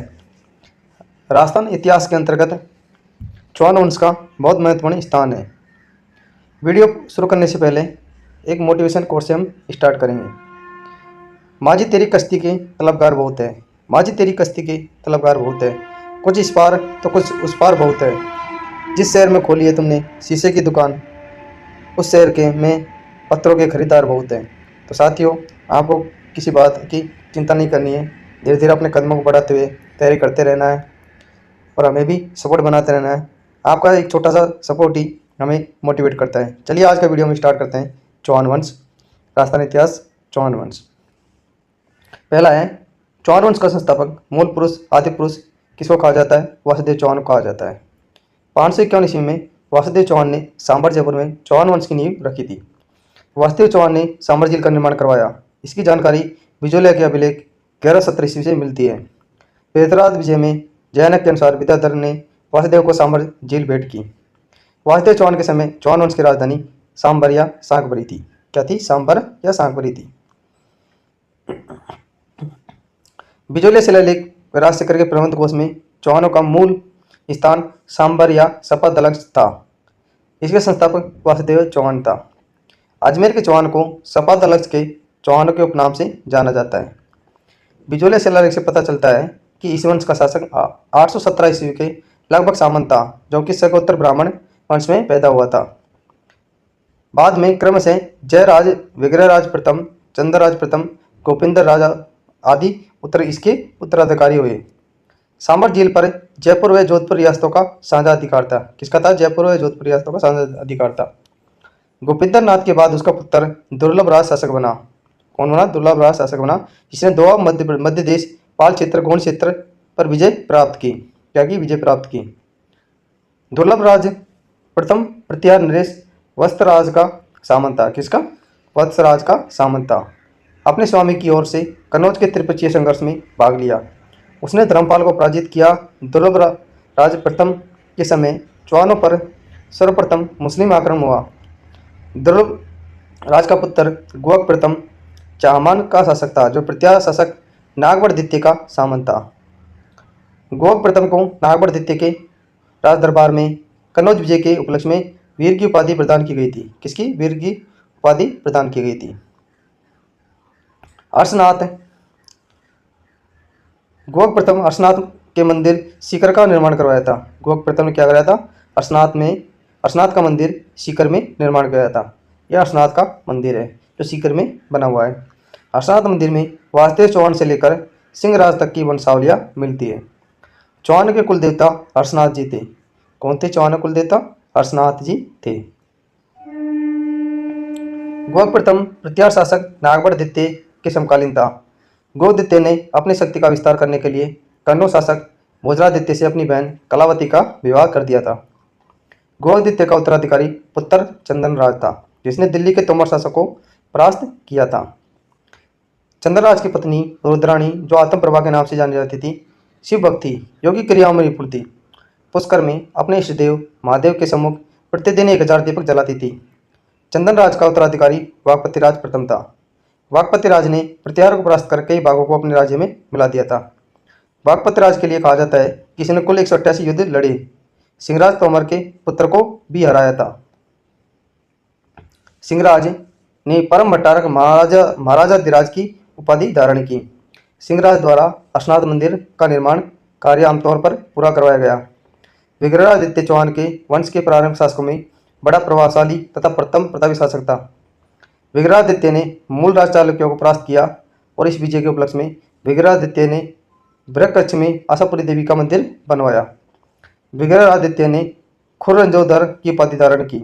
राजस्थान इतिहास के अंतर्गत चौहान वंश का बहुत महत्वपूर्ण स्थान है। वीडियो शुरू करने से पहले एक मोटिवेशन कोट से हम स्टार्ट करेंगे। माझी तेरी कश्ती के तलबगार बहुत है, माझी तेरी कश्ती के तलबगार बहुत है, कुछ इस पार तो कुछ उस पार बहुत है। जिस शहर में खोली है तुमने शीशे की दुकान, उस शहर के में पत्थरों के खरीदार बहुत हैं। तो साथियों, आपको किसी बात की चिंता नहीं करनी है। धीरे धीरे अपने कदमों को बढ़ाते हुए तैयारी करते रहना है और हमें भी सपोर्ट बनाते रहना है। आपका एक छोटा सा सपोर्ट ही हमें मोटिवेट करता है। चलिए आज का वीडियो हम स्टार्ट करते हैं। चौहान वंश, राजस्थान इतिहास, चौहान वंश। पहला है चौहान वंश का संस्थापक, मूल पुरुष, आदि पुरुष किसको कहा जाता है? वासुदेव चौहान को कहा जाता है। 551 ईस्वी में वासुदेव चौहान ने सांबर जयपुर में चौहान वंश की नींव रखी थी। वासुदेव चौहान ने सांबर झील का निर्माण करवाया। इसकी जानकारी बिजोलिया के अभिलेख 1170 ईस्वी से मिलती है। प्रेतराज विजय में जैनक के अनुसार विद्याधर ने वासुदेव को सांबर झील भेंट की। वासुदेव चौहान के समय चौहान वंश की राजधानी सांबर या शाकंभरी थी। क्या थी? सांबर या शाकंभरी थी। बिजोलिया शिलालेख राजशेखर के प्रबंध कोश में चौहानों का मूल स्थान सांबर या सपादलक्ष था। इसके संस्थापक वासुदेव चौहान था। अजमेर के चौहान को सपादलक्ष के चौहानों के उपनाम से जाना जाता है। बिजोलिया शिलालेख से पता चलता है कि इस वंश का शासक 817 ईस्वी के लगभग सामंत था, जो कि शकोत्तर ब्राह्मण वंश में पैदा हुआ था। बाद में क्रमशः जयराज, विग्रहराज प्रथम, चंद्रराज प्रथम, गोपिंदर राजा आदि इसके उत्तराधिकारी हुए। सांबर झील पर जयपुर व जोधपुर रियासतों का साझा अधिकार था। किसका था? जयपुर व जोधपुर रियासतों का साझा अधिकार था। गोपिंदर नाथ के बाद उसका पुत्र दुर्लभ राज शासक बना। कौन बना? दुर्लभ राज शासक बना, जिसने दोआ मध्य देश, पाल क्षेत्र, गौड़ क्षेत्र पर विजय प्राप्त की। क्या की? विजय प्राप्त की। दुर्लभ राज प्रथम प्रत्यार नरेश वत्सराज का सामंत था। किसका? वत्सराज का सामंत था। अपने स्वामी की ओर से कन्नौज के त्रिपक्षीय संघर्ष में भाग लिया। उसने धर्मपाल को पराजित किया। दुर्लभ राज प्रथम के समय चौहानों पर सर्वप्रथम मुस्लिम आक्रमण हुआ। दुर्लभ राज का पुत्र गुहक प्रथम चाहमान का शासक था, जो प्रत्यार शासक नागवर द्वितीय का सामंत था। गुहक प्रथम को नागवर द्वितीय के राज दरबार में कन्नौज विजय के उपलक्ष्य में वीर की उपाधि प्रदान की गई थी। किसकी? वीर की उपाधि प्रदान की गई थी। अर्शनाथ गुहक प्रथम अर्शनाथ के मंदिर सीकर का निर्माण करवाया था। गुहक प्रथम ने क्या कराया था? अर्शनाथ का मंदिर सीकर में निर्माण कराया था। यह अर्शनाथ का मंदिर है जो सीकर में बना हुआ है। अर्शनाथ मंदिर में वासुदेव चौहान से लेकर सिंहराज तक की वंशावलियाँ मिलती है। चौहान के कुल देवता अर्शनाथ जी थे। कौन थे चौहान कुल देवता? अर्शनाथ जी थे। गुहक प्रथम प्रत्यार शासक नागवर द्वितीय के समकालीन था। गुहक द्वितीय ने अपनी शक्ति का विस्तार करने के लिए कन्नौज शासक भोजराज द्वितीय से अपनी बहन कलावती का विवाह कर दिया था। गुहक द्वितीय का उत्तराधिकारी पुत्र चंदनराज था, जिसने दिल्ली के तोमर शासक को परास्त किया था। चंद्रराज की पत्नी रुद्राणी, जो आत्म प्रभा के नाम से जानी जाती थी, शिव भक्त थी, योगी क्रियाओं में निपुण थी। पुष्कर में अपने इष्टदेव महादेव के सम्मुख प्रतिदिन 1000 दीपक जलाती थी। चंदनराज का उत्तराधिकारी वाकपतिराज प्रथम था। वाकपतिराज ने प्रत्यार को परास्त कर कई भागों को अपने राज्य में मिला दिया था। वाकपतिराज के लिए कहा जाता है कि इसने कुल 188 युद्ध लड़े, सिंहराज तोमर के पुत्र को भी हराया था। सिंहराज ने परम भट्टारक महाराजाधिराज की उपाधि धारण की। सिंहराज द्वारा अर्शनाथ मंदिर का निर्माण कार्य आमतौर पर पूरा करवाया गया। विग्रहादित्य चौहान के वंश के प्रारंभिक शासकों में बड़ा प्रभावशाली तथा प्रथम प्रतापी शासक था। विग्रहादित्य ने मूल राज चालुक्यों को परास्त किया और इस विजय के उपलक्ष्य में विग्रहादित्य ने बृहकच्छ में आशापुरी देवी का मंदिर बनवाया। विग्रहादित्य ने खुररंजोधर की उपाधि धारण की।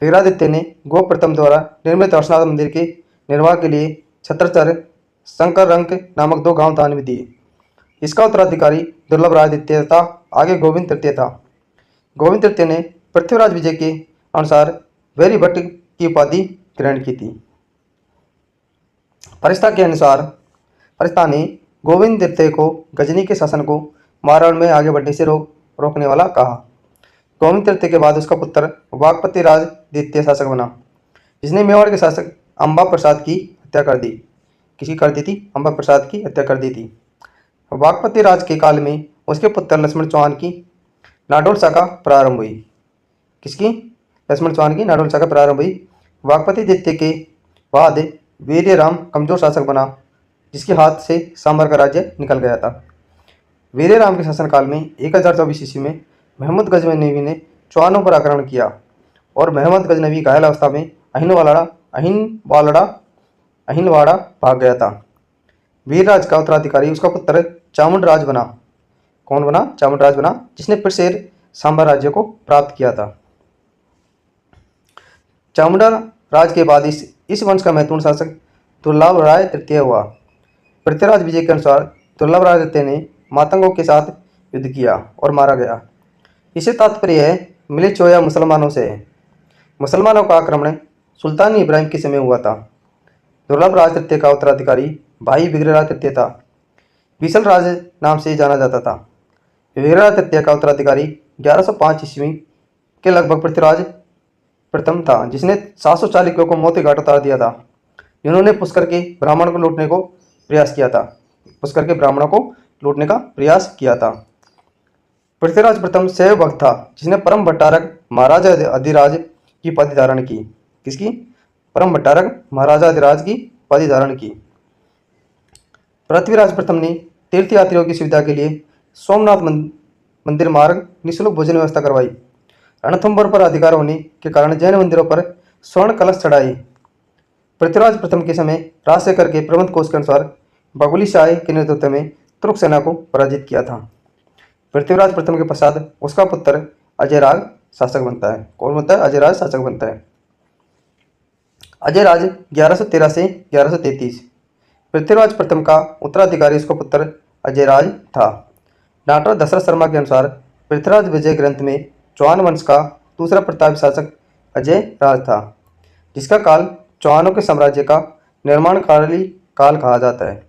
विग्रहादित्य ने गुहक प्रथम द्वारा निर्मित अर्शनाथ मंदिर के निर्माण के लिए छत्रचर शंकररंक नामक 2 गांव दान में दिए। इसका उत्तराधिकारी दुर्लभ राज द्वितीय तथा आगे गोविंद तृतीय था। गोविंद तृतीय ने पृथ्वीराज विजय के अनुसार वैरी भट्ट की उपाधि ग्रहण की थी। फरिश्ता के अनुसार फरिश्ता ने गोविंद तृतीय को गजनी के शासन को मारवाड़ में आगे बढ़ने से रोकने वाला कहा। गोविंद तृतीय के बाद उसका पुत्र वाकपति राज द्वितीय शासक बना, जिसने मेवाड़ के शासक अंबा प्रसाद की हत्या कर दी। किसी कर दी थी? अंबा प्रसाद की हत्या कर दी थी। वाकपति राज के काल में उसके पुत्र लक्ष्मण चौहान की नाडोल शाखा प्रारंभ हुई। किसकी? लक्ष्मण चौहान की नाडोल शाखा प्रारंभ हुई। वाकपति द्वितीय के बाद वीर्यराम कमजोर शासक बना, जिसके हाथ से सांबर का राज्य निकल गया था। वीर्यराम के शासनकाल में 1024 ईस्वी में महमूद गजनवी ने चौहानों पर आक्रमण किया और महमूद गजनवी घायल अवस्था में अहिनवाड़ा भाग गया था। वीरराज का उत्तराधिकारी उसका पुत्र चामुंडराज बना। कौन बना? चामुंडराज बना, जिसने फिर से सांबा राज्य को प्राप्त किया था। चामुंडा राज के बाद इस वंश का महत्वपूर्ण शासक दुर्लभ राय तृतीय हुआ। पृथ्वीराज विजय के अनुसार दुर्लभ राय तृतीय ने मातंगों के साथ युद्ध किया और मारा गया। इससे तात्पर्य है मिलिचोया मुसलमानों से है। मुसलमानों का आक्रमण सुल्तान इब्राहिम के समय हुआ था। दुर्लभ राज तृतीय का उत्तराधिकारी भाई विग्रहराज तृतीय था। विसल राज नाम से जाना जाता था। विग्रहराज तृतीय का उत्तराधिकारी 1105 ईस्वी के लगभग पृथ्वीराज प्रथम था, जिसने 700 चालुक्यों को मौत के घाट उतार दिया था। इन्होंने पुष्कर के ब्राह्मण को लूटने को प्रयास किया था। पुष्कर के ब्राह्मणों को लूटने का प्रयास किया था। पृथ्वीराज प्रथम शैव भक्त था, जिसने परम भट्टारक महाराजा अधिराज की उपाधि धारण की। किसकी? परम भट्टारक महाराजा अधिराज की उपाधि धारण की। पृथ्वीराज प्रथम ने तीर्थयात्रियों की सुविधा के लिए सोमनाथ मंदिर मार्ग निःशुल्क भोजन व्यवस्था करवाई। रणथंभौर पर अधिकार होने के कारण जैन मंदिरों पर स्वर्ण कलश चढ़ाए। पृथ्वीराज प्रथम के समय राजशेखर के प्रबंध कोश के अनुसार बगुली शाह के नेतृत्व में तुर्क सेना को पराजित किया था। पृथ्वीराज प्रथम के पश्चात उसका पुत्र अजयराज शासक बनता है। कौन बनता है? अजयराज शासक बनता है। अजयराज 1113 से 1133। पृथ्वीराज प्रथम का उत्तराधिकारी उसका पुत्र अजयराज था। डॉक्टर दशरथ शर्मा के अनुसार पृथ्वीराज विजय ग्रंथ में चौहान वंश का दूसरा प्रतापी शासक अजयराज था, जिसका काल चौहानों के साम्राज्य का निर्माणकारी काल कहा जाता है।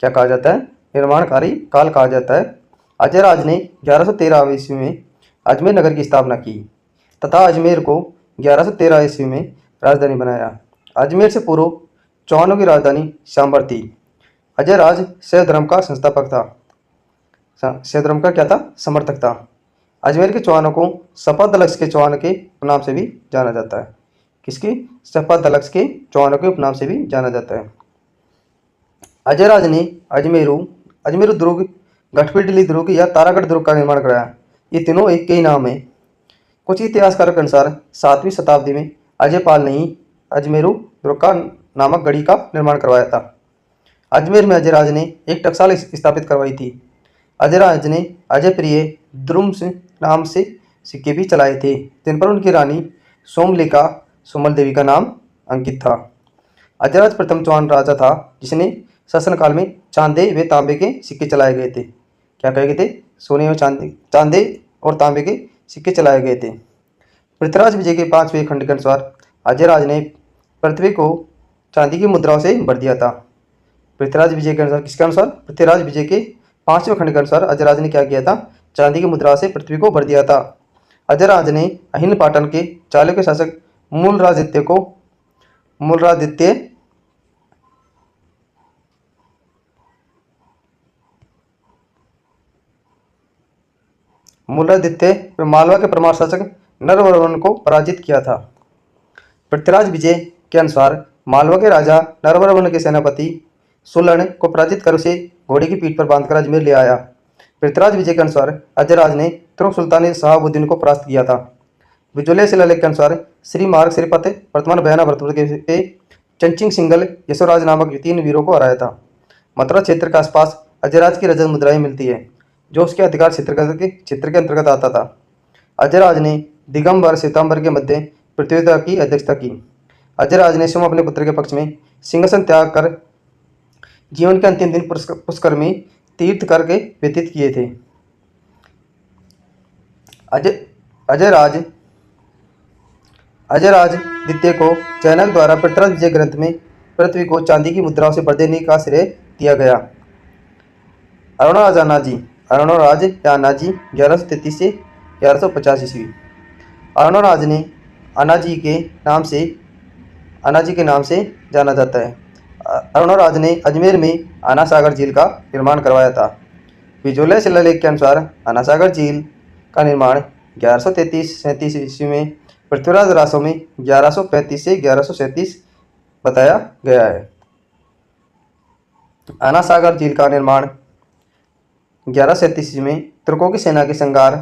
क्या कहा जाता है? निर्माणकारी काल कहा जाता है। अजयराज ने 1113 ईस्वी में अजमेर नगर की स्थापना की तथा अजमेर को 1113 ईस्वी में राजधानी बनाया। अजमेर से पूर्व चौहानों की राजधानी सांबर थी। अजयराज शैव धर्म का संस्थापक था। शैव धर्म का क्या था? समर्थक था। अजमेर के चौहानों को सपादलक्ष के चौहान के उपनाम से भी जाना जाता है। किसकी? सपादलक्ष के चौहानों के उपनाम से भी जाना जाता है। अजयराज ने अजमेरू दुर्ग, गठपिटली दुर्ग या तारागढ़ दुर्ग का निर्माण कराया। ये तीनों एक के ही नाम है। कुछ इतिहासकारों के अनुसार 7वीं शताब्दी में अजयपाल ने ही अजमेरू दुर्ग का नामक गढ़ी का निर्माण करवाया था। अजमेर में अजयराज ने एक टकसाल स्थापित करवाई थी। अजयराज ने अजयप्रिय द्रुम्स नाम से सिक्के भी चलाए थे, जिन पर उनकी रानी सोमलिका सुमल देवी का नाम अंकित था। अजयराज प्रथम चौहान राजा था जिसने शासनकाल में चांदे व तांबे के सिक्के चलाए गए थे। क्या कहे गए थे? सोने और चांदे और तांबे के सिक्के चलाए गए थे। पृथ्वीराज विजय के 5वें खंड के अनुसार अजयराज ने पृथ्वी को चांदी की मुद्राओं से भर दिया था। पृथ्वीराज विजय के अनुसार, किसके अनुसार? पृथ्वीराज विजय के 5वें खंड के अनुसार अजयराज ने क्या किया था? चांदी की मुद्रा से पृथ्वी को भर दिया था। अजयराज ने अहिन पाटन के चालुक्य शासक मूलरादित्य व मालवा के परमार शासक नरवर्मन को पराजित किया था। पृथ्वीराज विजय के अनुसार मालवा के राजा नरवर्मन के सेनापति सुलर्ण को पराजित कर उसे घोड़े की पीठ पर बांधकर अजमेर ले आया। पृथ्वीराज विजय के अनुसार अजयराज ने तुर्क सुल्तान शहाबुद्दीन को परास्त किया था। विजोले शिलालेख के अनुसार श्री मार्ग श्रीपत वर्तमान बयाना भरतपुर के चंचिंग सिंगल यशोराज नामक 3 वीरों को हराया था। मथुरा क्षेत्र के आसपास अजयराज की रजत मुद्राएं मिलती है, जो उसके अधिकार क्षेत्र के अंतर्गत आता था। अजयराज ने दिगंबर श्वेतांबर के मध्य प्रतियोगिता की अध्यक्षता की। अजयराज ने स्वयं अपने पुत्र के पक्ष में सिंहासन त्याग कर जीवन के अंतिम दिन पुष्कर में तीर्थ करके व्यतीत किए थे। अजयराज द्वितीय को जैनक द्वारा पृथ्वीराज विजय ग्रंथ में पृथ्वी को चांदी की मुद्राओं से भर देने का श्रेय दिया गया। अरुणराज या अनाजी 1133 से 1150 ईस्वी। अरुणराज ने अनाजी के नाम से जाना जाता है। अरुणराज ने अजमेर में आना सागर झील का निर्माण करवाया था। विजोले शिलालेख के अनुसार आना सागर झील का निर्माण 1133-37 ईस्वी में पृथ्वीराज रासों में 1135 से 1137 बताया गया है। आना सागर झील का निर्माण 1137 ईस्वी में तुर्कों की सेना के संहार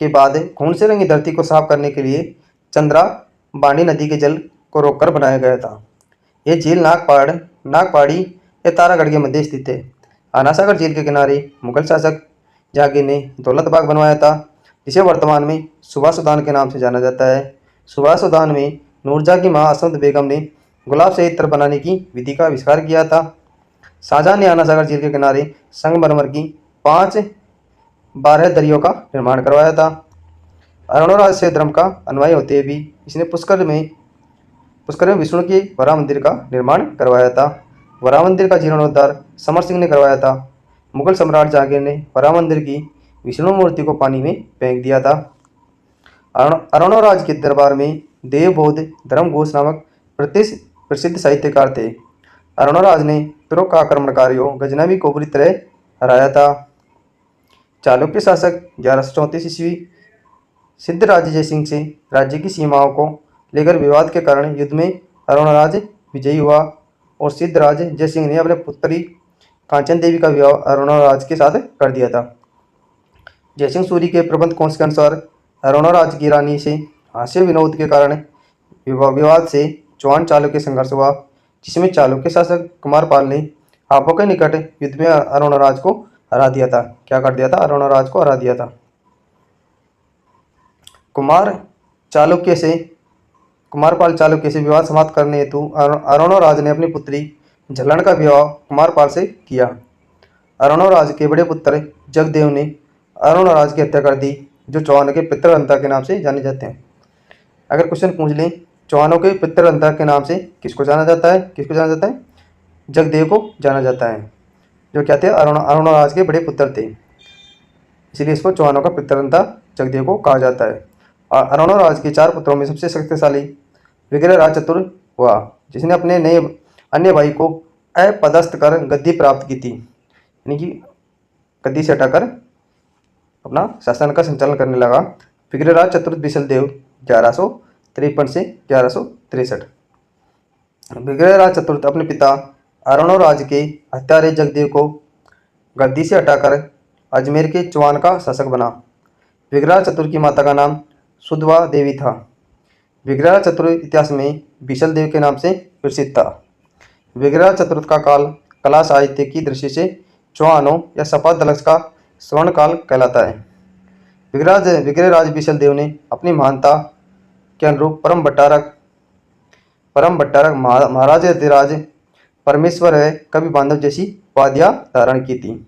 के बाद खून से रंगी धरती को साफ करने के लिए चंद्रा बांडी नदी के जल को रोककर बनाया गया था। यह झील नागपाड़ी या तारागढ़ के मध्य स्थित है। आना सागर झील के किनारे मुगल शासक जहांगीर ने दौलत बाग बनवाया था, जिसे वर्तमान में सुभाष उद्यान के नाम से जाना जाता है। सुभाष उद्यान में नूरजहां की मां असमत बेगम ने गुलाब से इत्र बनाने की विधि का आविष्कार किया था। शाहजहां ने आना सागर झील के किनारे संगमरमर की 5-12 दरियों का निर्माण करवाया था। अरुणराज से धर्म का अनुयायी होते भी इसने पुष्कर में विष्णु के वरा मंदिर का निर्माण करवाया था। वरा मंदिर का जीर्णोद्धार समर सिंह ने करवाया था। मुगल सम्राट जहांगीर ने वरा मंदिर की विष्णु मूर्ति को पानी में फेंक दिया था। अरुणराज के दरबार में देवबोध धर्मघोष नामक प्रसिद्ध साहित्यकार थे। अरुणराज ने तुर्क आक्रमणकारियों गजनवी को बुरी तरह हराया था। चालुक्य शासक 1134 ईस्वी सिद्धराज जयसिंह से राज्य की सीमाओं को लेकर विवाद के कारण युद्ध में अरुणराज विजयी हुआ और सिद्धराज जयसिंह ने अपने पुत्री कांचन देवी का विवाह अरुणराज के साथ कर दिया था। जयसिंह सूरी के प्रबंध कोश के अनुसार अरुणराज की रानी से हास्य विनोद के कारण विवाद से चौहान चालुक्य संघर्ष हुआ, जिसमें चालुक्य शासक कुमारपाल ने हापों के निकट युद्ध में अरुणराज को हरा दिया था। क्या कर दिया था? अरुणराज को हरा दिया था। कुमार चालुक्य से कुमारपाल चालुक्य से विवाद समाप्त करने हेतु अरुणोराज ने अपनी पुत्री झल्लण का विवाह कुमारपाल से किया। अरुणोराज के बड़े पुत्र जगदेव ने अरुणोराज की हत्या कर दी, जो चौहानों के पितृहंता के नाम से जाने जाते हैं। अगर क्वेश्चन पूछ लें चौहानों के पितृहंता के नाम से किसको जाना जाता है, किसको जाना जाता है? जगदेव को जाना जाता है, जो क्या थे? अरुणोराज के बड़े पुत्र थे, इसलिए इसको चौहानों का पितृहंता जगदेव को कहा जाता है। और अरुणोराज के 4 पुत्रों में सबसे शक्तिशाली विग्रहराज चतुर हुआ, जिसने अपने नए अन्य भाई को अपदस्थ कर गद्दी प्राप्त की थी, यानी कि गद्दी से हटाकर अपना शासन का संचालन करने लगा। विग्रहराज चतुर्थ बिसलदेव 1153 से 1163। विग्रहराज चतुर्थ अपने पिता अरुणोराज के हत्यारे जगदेव को गद्दी से हटाकर अजमेर के चौहान का शासक बना। विग्रहराज चतुर्थ की माता का नाम सुधवा देवी था। विग्रहराज चतुर्थ इतिहास में बिसलदेव के नाम से प्रसिद्ध था। विग्रहराज चतुर्थ का काल कला साहित्य की दृष्टि से चौहानों या सपादलक्ष का स्वर्ण काल कहलाता है। विग्रहराज बिसलदेव ने अपनी महानता के अनुरूप परम भट्टारक महाराज अधिराज परमेश्वर है कवि बांधव जैसी उपाधियां धारण की थी।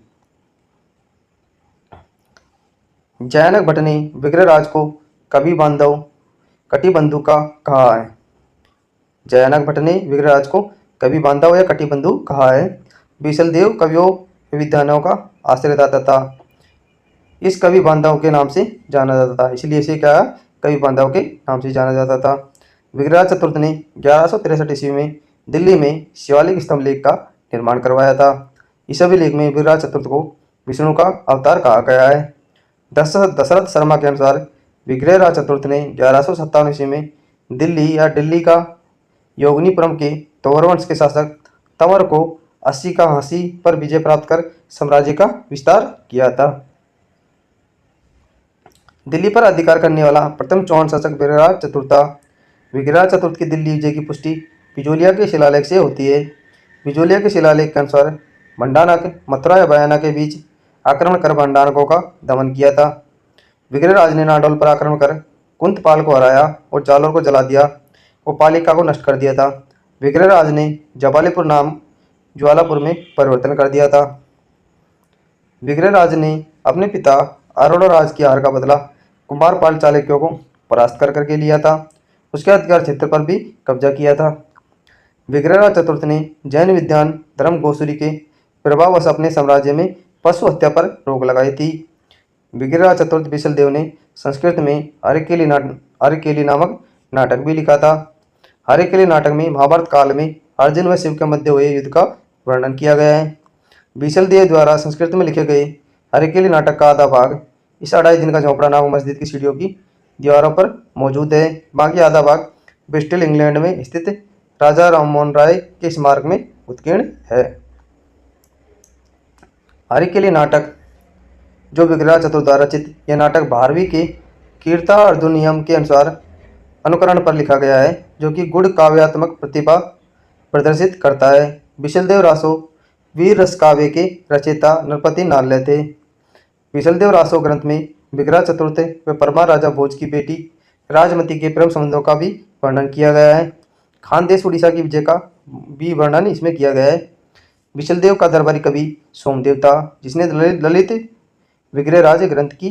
जयानक भट्ट ने विग्रहराज को कवि बांधव कटिबंधु का कहा है। जयानक भट्ट ने विग्रहराज को कवि बांधव या कटिबंधु कहा है। बिसलदेव कवियों विद्वानों का आश्रयदाता था। इस कवि बांधव के नाम से जाना जाता था, इसलिए इसे क्या कवि बांधव के नाम से जाना जाता था। विग्रहराज चतुर्थ ने 1163 ईस्वी में दिल्ली में शिवालिक स्तंभ लेख का निर्माण करवाया था। इस अभिलेख में विग्रहराज चतुर्थ को विष्णु का अवतार कहा गया है। दशरथ शर्मा के अनुसार विग्रहराज चतुर्थ ने 1157 ईस्वी में दिल्ली का योगिनीपुरम के तंवर वंश के शासक तंवर को 80 का हाँसी पर विजय प्राप्त कर साम्राज्य का विस्तार किया था। दिल्ली पर अधिकार करने वाला प्रथम चौहान शासक विग्रहराज चतुर्थ था। विग्रहराज चतुर्थ की दिल्ली विजय की पुष्टि बिजोलिया के शिलालेख से होती है। बिजोलिया के शिलालेख के अनुसार भंडानक मथुरा या बयाना के बीच आक्रमण कर भंडारकों का दमन किया था। विग्रहराज ने नाडौल पर आक्रमण कर कुंतपाल को हराया और जालौर को जला दिया और पालिका को नष्ट कर दिया था। विग्रहराज ने जबालीपुर नाम ज्वालापुर में परिवर्तन कर दिया था। विग्रहराज ने अपने पिता अरुणोराज की हार का बदला कुमारपाल चालुक्यों को परास्त करके लिया था। उसके अधिकार क्षेत्र पर भी कब्जा किया था। विग्रहराज चतुर्थ ने जैन विद्वान धर्म गोसुरी के प्रभाववश अपने साम्राज्य में पशु हत्या पर रोक लगाई थी। विग्रहराज चतुर्थ बिसलदेव ने संस्कृत में हरिकेली नामक नाटक भी लिखा था। हरिकेली नाटक में महाभारत काल में अर्जुन व शिव के मध्य हुए युद्ध का वर्णन किया गया है। बिसलदेव द्वारा संस्कृत में लिखे गए हरिकेली नाटक का आधा भाग इस 2.5 दिन का झोंपड़ा नामक मस्जिद की सीढ़ियों की दीवारों पर मौजूद है। बाकी आधा भाग ब्रिस्टल इंग्लैंड में स्थित राजा राममोहन राय के स्मारक में उत्कीर्ण है। हरिकेली नाटक जो विग्रहराज चतुर्थ द्वारा रचित यह नाटक भारवी के कीर्तार्जुनियम के अनुसार अनुकरण पर लिखा गया है, जो कि गुण काव्यात्मक प्रतिभा प्रदर्शित करता है। बिसलदेव रासो वीर रस काव्य के रचयिता नरपति नाल्य थे। बिसलदेव रासो ग्रंथ में विग्रहराज चतुर्थ व परमा राजा भोज की बेटी राजमती के प्रेम संबंधों का भी वर्णन किया गया है। खानदेश उड़ीसा की विजय का भी वर्णन इसमें किया गया है। बिसलदेव का दरबारी कवि सोमदेव था, जिसने ललित विग्रहराज ग्रंथ की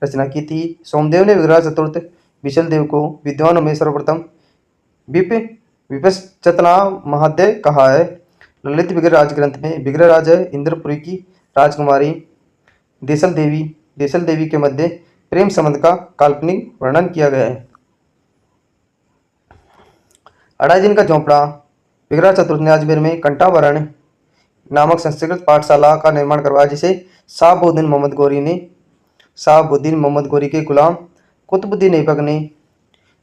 रचना की थी। सोमदेव ने विग्रहराज चतुर्थ बिसलदेव को विद्वानों में सर्वप्रथम विपश्चतना महाद्य कहा है। ललित विग्रहराज ग्रंथ में विग्रहराज इंद्रपुरी की राजकुमारी देसल देवी के मध्य प्रेम संबंध का काल्पनिक वर्णन किया गया है। 2.5 दिन का झोंपड़ा विग्रहराज चतुर्थ ने अजमेर में कंठाभरण नामक संस्कृत पाठशाला का निर्माण करवाया, जिसे शाहबुद्दीन मोहम्मद गोरी के गुलाम कुतुबुद्दीन ऐबक ने,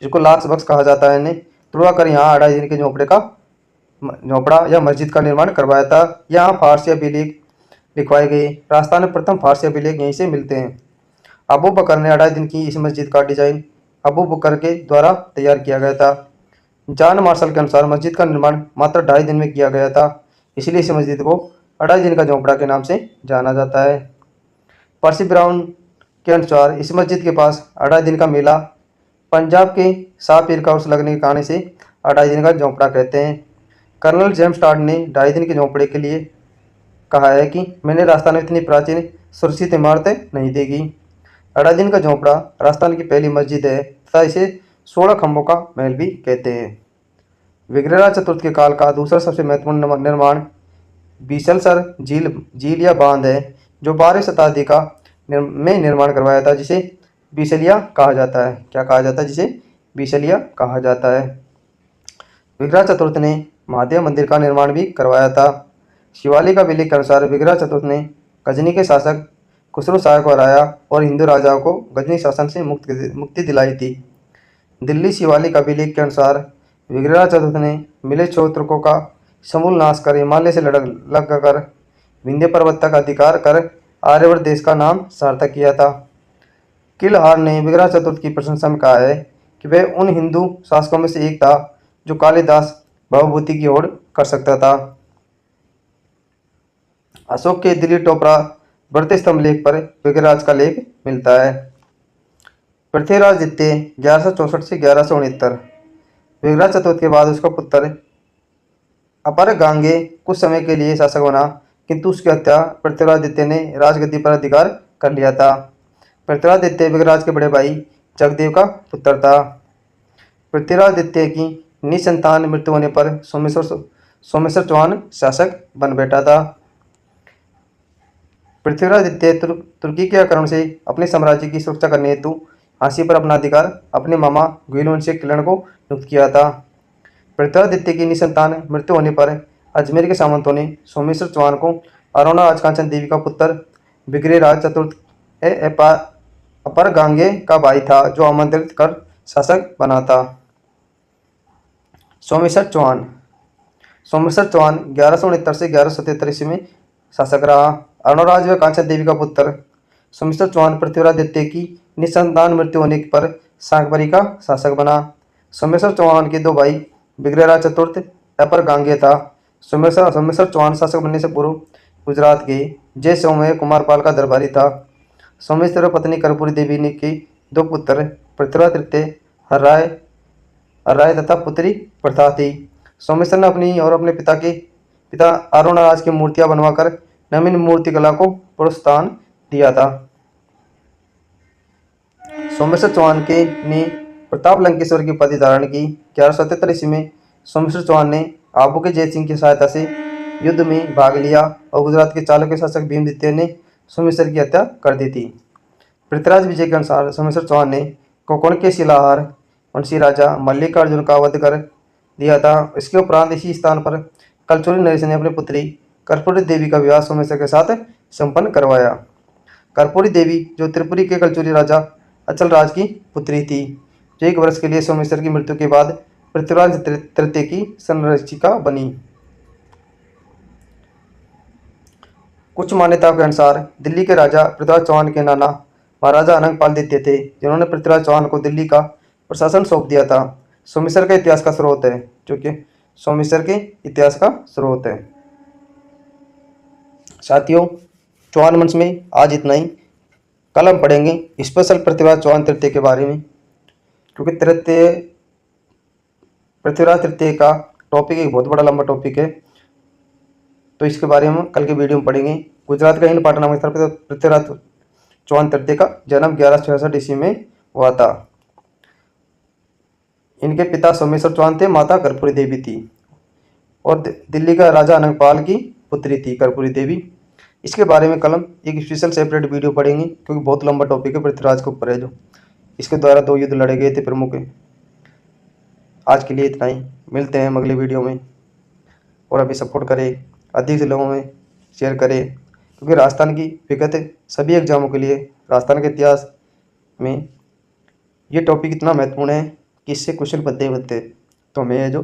जिसको लाक्स बख्श कहा जाता है, ने तुड़वा कर यहाँ 2.5 दिन के झोंपड़ा या मस्जिद का निर्माण करवाया था। यहाँ फारसी अभिलेख लिखवाए गए। राजस्थान में प्रथम फारसी अभिलेख यहीं से मिलते हैं। अबू बकर ने 2.5 दिन की इस मस्जिद का डिजाइन अबू बकर के द्वारा तैयार किया गया था। जॉन मार्शल के अनुसार मस्जिद का निर्माण मात्र 2.5 दिन में किया गया था, इसलिए इस मस्जिद को 2.5 दिन का झोंपड़ा के नाम से जाना जाता है। पर्सी ब्राउन के अनुसार इस मस्जिद के पास 2.5 दिन का मेला पंजाब के शाह पीर का उर्स लगने के कहानी से 2.5 दिन का झोंपड़ा कहते हैं। कर्नल जेम्स टॉड ने 2.5 दिन के झोंपड़े के लिए कहा है कि मैंने राजस्थान में इतनी प्राचीन सुरक्षित इमारतें नहीं देखी। 2.5 दिन का झोंपड़ा राजस्थान की पहली मस्जिद है तथा इसे 16 खंभों का महल भी कहते हैं। विग्रहराज चतुर्थ के काल का दूसरा सबसे महत्वपूर्ण निर्माण बीसलसर झील या बांध है, जो 12वीं शताब्दी का में निर्माण करवाया था, जिसे बीसलिया कहा जाता है। क्या कहा जाता है? जिसे बीसलिया कहा जाता है। विग्रह चतुर्थ ने महादेव मंदिर का निर्माण भी करवाया था। शिवालिक का विलेख के अनुसार विग्रह चतुर्थ ने गजनी के शासक खुसरो शाह को हराया और हिंदू राजाओं को गजनी शासन से मुक्ति दिलाई थी। दिल्ली शिवालिक अभिलेख के अनुसार विग्रह चतुर्थ ने मिलेच्छोर तुर्कों का समूल नाश कर हिमालय से लग कर विंध्य पर्वत तक अधिकार कर आर्यवर्त देश का नाम सार्थक किया था। किलहार ने विग्रह चतुर्थ की प्रशंसा में कहा है कि वह उन हिंदू शासकों में से एक था जो कालिदास भवभूति की ओर कर सकता था। अशोक के दिल्ली टोपरा बढ़ते स्तंभ लेख पर विग्रहराज का लेख मिलता है। पृथ्वीराज द्वितीय 1164 से 1169। विग्रह चतुर्थ के बाद उसका पुत्र अपर गांगे कुछ समय के लिए शासक बना, किंतु उसकी हत्या पृथ्वीराज द्वितीय ने राजगद्दी पर अधिकार कर लिया था। पृथ्वीराज द्वितीय विग्रहराज के बड़े भाई जगदेव का पुत्र था। पृथ्वीराज द्वितीय की निसंतान मृत्यु होने पर सोमेश्वर चौहान शासक बन बैठा था। पृथ्वीराज द्वितीय तुर्की के आक्रमण से अपने साम्राज्य की सुरक्षा करने हेतु झांसी पर अपना अधिकार अपने मामा गुइलवंशी किरण को नियुक्त किया था। पृथ्वीराज द्वितीय की निसंतान मृत्यु होने पर अजमेर के सामंतों ने सोमेश्वर चौहान को अरुणा राजकांचन देवी का पुत्र विग्रहराज चतुर्थ अपर गांगे का भाई था, जो आमंत्रित कर शासक बना था। सोमेश्वर चौहान 1169 से 1177 ईस्वी में शासक रहा। अरुणराज व कांचन देवी का पुत्र सोमेश्वर चौहान पृथ्वीराज द्वितीय की निसंतान मृत्यु होने पर शाकंभरी का शासक बना। सोमेश्वर चौहान के दो भाई विग्रहराज चतुर्थ अपर गांगे था। सोमेश्वर चौहान शासक बनने से पूर्व गुजरात के जय सौम्य कुमारपाल का दरबारी था। सोमेश्वर पत्नी कर्पूरी देवी ने के दो पुत्र पृथ्वीराज तृतीय हर्राय तथा पुत्री प्रथा थी। सोमेश्वर ने अपनी और अपने पिता अरुणराज की मूर्तियां बनवाकर नवीन मूर्ति कला को प्रोत्साहन दिया था। सोमेश्वर चौहान ने प्रताप लंकेश्वर की उपाधि धारण की। 1177 ईस्वी में सोमेश्वर चौहान ने आबू के जय सिंह की सहायता से युद्ध में भाग लिया और गुजरात के चालुक्य शासक भीम द्वितीय ने सोमेश्वर की हत्या कर दी थी। पृथ्वीराज विजय के अनुसार सोमेश्वर चौहान ने कोंकण के शिलाहार वंशी राजा मल्लिकार्जुन का वध कर दिया था। इसके उपरांत इसी स्थान पर कलचुरी नरेश ने अपनी पुत्री कर्पूरी देवी का विवाह सोमेश्वर के साथ संपन्न करवाया। कर्पूरी देवी जो त्रिपुरी के कलचुरी राजा अचल राज की पुत्री थी, जो 1 वर्ष के लिए सोमेश्वर की मृत्यु के बाद पृथ्वीराज तृतीय की संरक्षिका बनी। कुछ मान्यताओं के अनुसार दिल्ली के राजा पृथ्वीराज चौहान के नाना महाराजा अनंगपाल द्वितीय थे, जिन्होंने पृथ्वीराज चौहान को दिल्ली का प्रशासन सौंप दिया था। सोमेश्वर के इतिहास का स्रोत है, जो कि सोमेश्वर के इतिहास का स्रोत है। साथियों, चौहान वंश में आज इतना ही। कल हम पढ़ेंगे स्पेशल पृथ्वीराज चौहान तृतीय के बारे में, क्योंकि पृथ्वीराज तृतीय का टॉपिक एक बहुत बड़ा लंबा टॉपिक है, तो इसके बारे में कल के वीडियो में पढ़ेंगे। गुजरात का हिंद पाटन नामक स्थल पर पृथ्वीराज चौहान तृतीय का जन्म 1166 ईस्वी में हुआ था। इनके पिता सोमेश्वर चौहान थे, माता कर्पूरी देवी थी, और दिल्ली का राजा अनंगपाल की पुत्री थी कर्पूरी देवी। इसके बारे में कल हम एक स्पेशल सेपरेट वीडियो पढ़ेंगे, क्योंकि बहुत लंबा टॉपिक है, पृथ्वीराज के ऊपर है। जो इसके द्वारा 2 युद्ध लड़े गए थे प्रमुख। आज के लिए इतना ही, मिलते हैं अगले वीडियो में। और अभी सपोर्ट करें, अधिक से लोगों में शेयर करें, क्योंकि राजस्थान की विगत सभी एग्जामों के लिए राजस्थान के इतिहास में ये टॉपिक इतना महत्वपूर्ण है कि इससे क्वेश्चन बनते तो हमें जो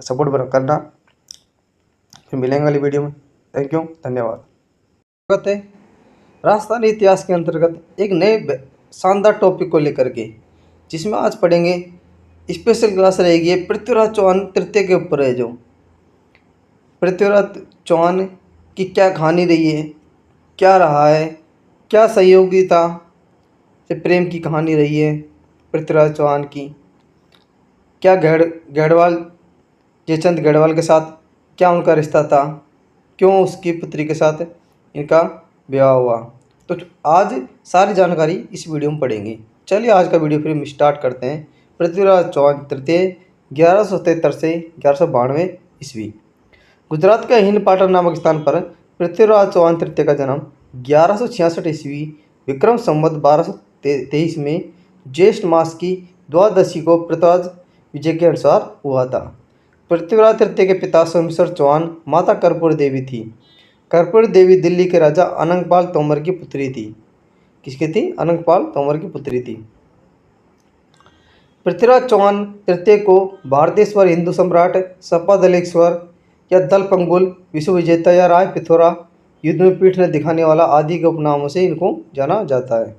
सपोर्ट करना। फिर मिलेंगे अगली वीडियो में। थैंक यू, धन्यवाद। है राजस्थानी इतिहास के अंतर्गत एक नए शानदार टॉपिक को लेकर के, जिसमें आज पढ़ेंगे स्पेशल क्लास रहेगी पृथ्वीराज चौहान तृतीय के ऊपर है। जो पृथ्वीराज चौहान की क्या कहानी रही है, क्या रहा है, क्या सहयोगिता से प्रेम की कहानी रही है, पृथ्वीराज चौहान की? क्या गढ़वाल जयचंद गढ़वाल के साथ क्या उनका रिश्ता था? क्यों उसकी पुत्री के साथ इनका विवाह हुआ? तो आज सारी जानकारी इस वीडियो में पढ़ेंगे। चलिए आज का वीडियो फिर हम स्टार्ट करते हैं। पृथ्वीराज चौहान तृतीय 1173 से 1192 ईस्वी। गुजरात के हिंद पाटन नामक स्थान पर पृथ्वीराज चौहान तृतीय का जन्म 1166 ईस्वी विक्रम संवत 1223 में ज्येष्ठ मास की द्वादशी को पृथ्वीराज विजय के अनुसार हुआ था। पृथ्वीराज तृतीय के पिता सोमेश्वर चौहान, माता कर्पूरी देवी थी। कर्पूरी देवी दिल्ली के राजा अनंगपाल तोमर की पुत्री थी। किसकी थी? अनंगपाल तोमर की पुत्री थी। पृथ्वीराज चौहान तृतीय को भारतेश्वर, हिंदू सम्राट, सपादलेश्वर या दलपंगुल, विश्व विजेता या राय पिथौरा, युद्ध में पीठ न दिखाने वाला आदि के उपनामों से इनको जाना जाता है।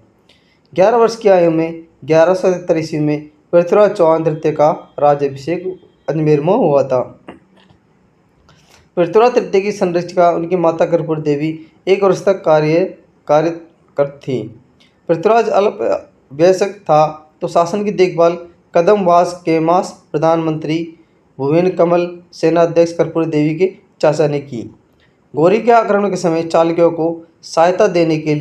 11 वर्ष की आयु में 1177 ईस्वी में पृथ्वीराज चौहान तृतीय का राज्याभिषेक अजमेर में हुआ था। पृथ्वीराज तृतीय की संरक्षिका उनकी माता कर्पूरी देवी 1 वर्ष तक कार्य थी। पृथ्वीराज अल्प वयस्क था तो शासन की देखभाल कदमवास के मास प्रधानमंत्री भुवन कमल सेनाध्यक्ष कर्पूरी देवी के चाचा ने की। गौरी के आक्रमण के समय चालुक्यों को सहायता देने के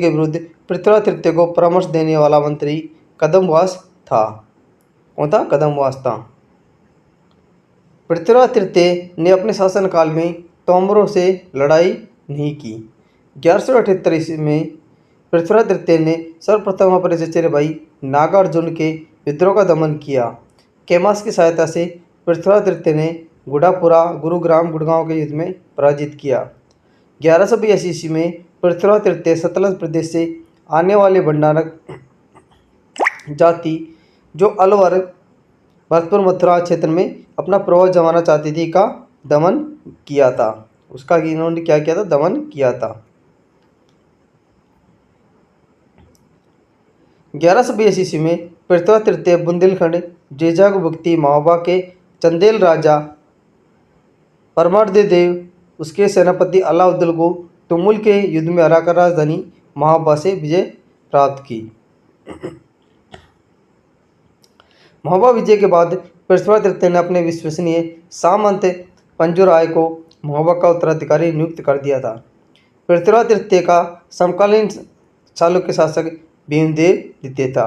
विरुद्ध पृथ्वीराज तृतीय को परामर्श देने वाला मंत्री कदमवास था। कौन था? कदमवास था। पृथ्वीराज तृतीय ने अपने शासनकाल में तोमरों से लड़ाई नहीं की। 1178 ईस्वी में पृथ्वीराज तृतीय ने सर्वप्रथम अपने चचेरे भाई नागार्जुन के विद्रोह का दमन किया। कैमास की सहायता से पृथ्वीराज तृतीय ने गुड़ापुरा, गुरुग्राम, गुड़गांव के युद्ध में पराजित किया। 1182 ईस्वी में पृथ्वीराज तृतीय सतलज प्रदेश से आने वाले भंडारक जाति जो अलवर, भरतपुर, मथुरा क्षेत्र में अपना प्रभाव जमाना चाहती थी का दमन किया था। उसका इन्होंने क्या किया था? दमन किया था। 1182 ईस्वी में पृथ्वीराज तृतीय बुंदेलखंड, जेजाग भुक्ति, महोबा के चंदेल राजा परमार्ददेव उसके सेनापति अलाउद्दीन को तुमुल के युद्ध में हराकर राजधानी महोबा से विजय प्राप्त की। महोबा विजय के बाद पृथ्वीराज तृतीय ने अपने विश्वसनीय सामंत पंजुराय को महोबा का उत्तराधिकारी नियुक्त कर दिया था। पृथ्वीराज तृतीय का समकालीन चालुक्य शासक भीमदेव द्वितीय था।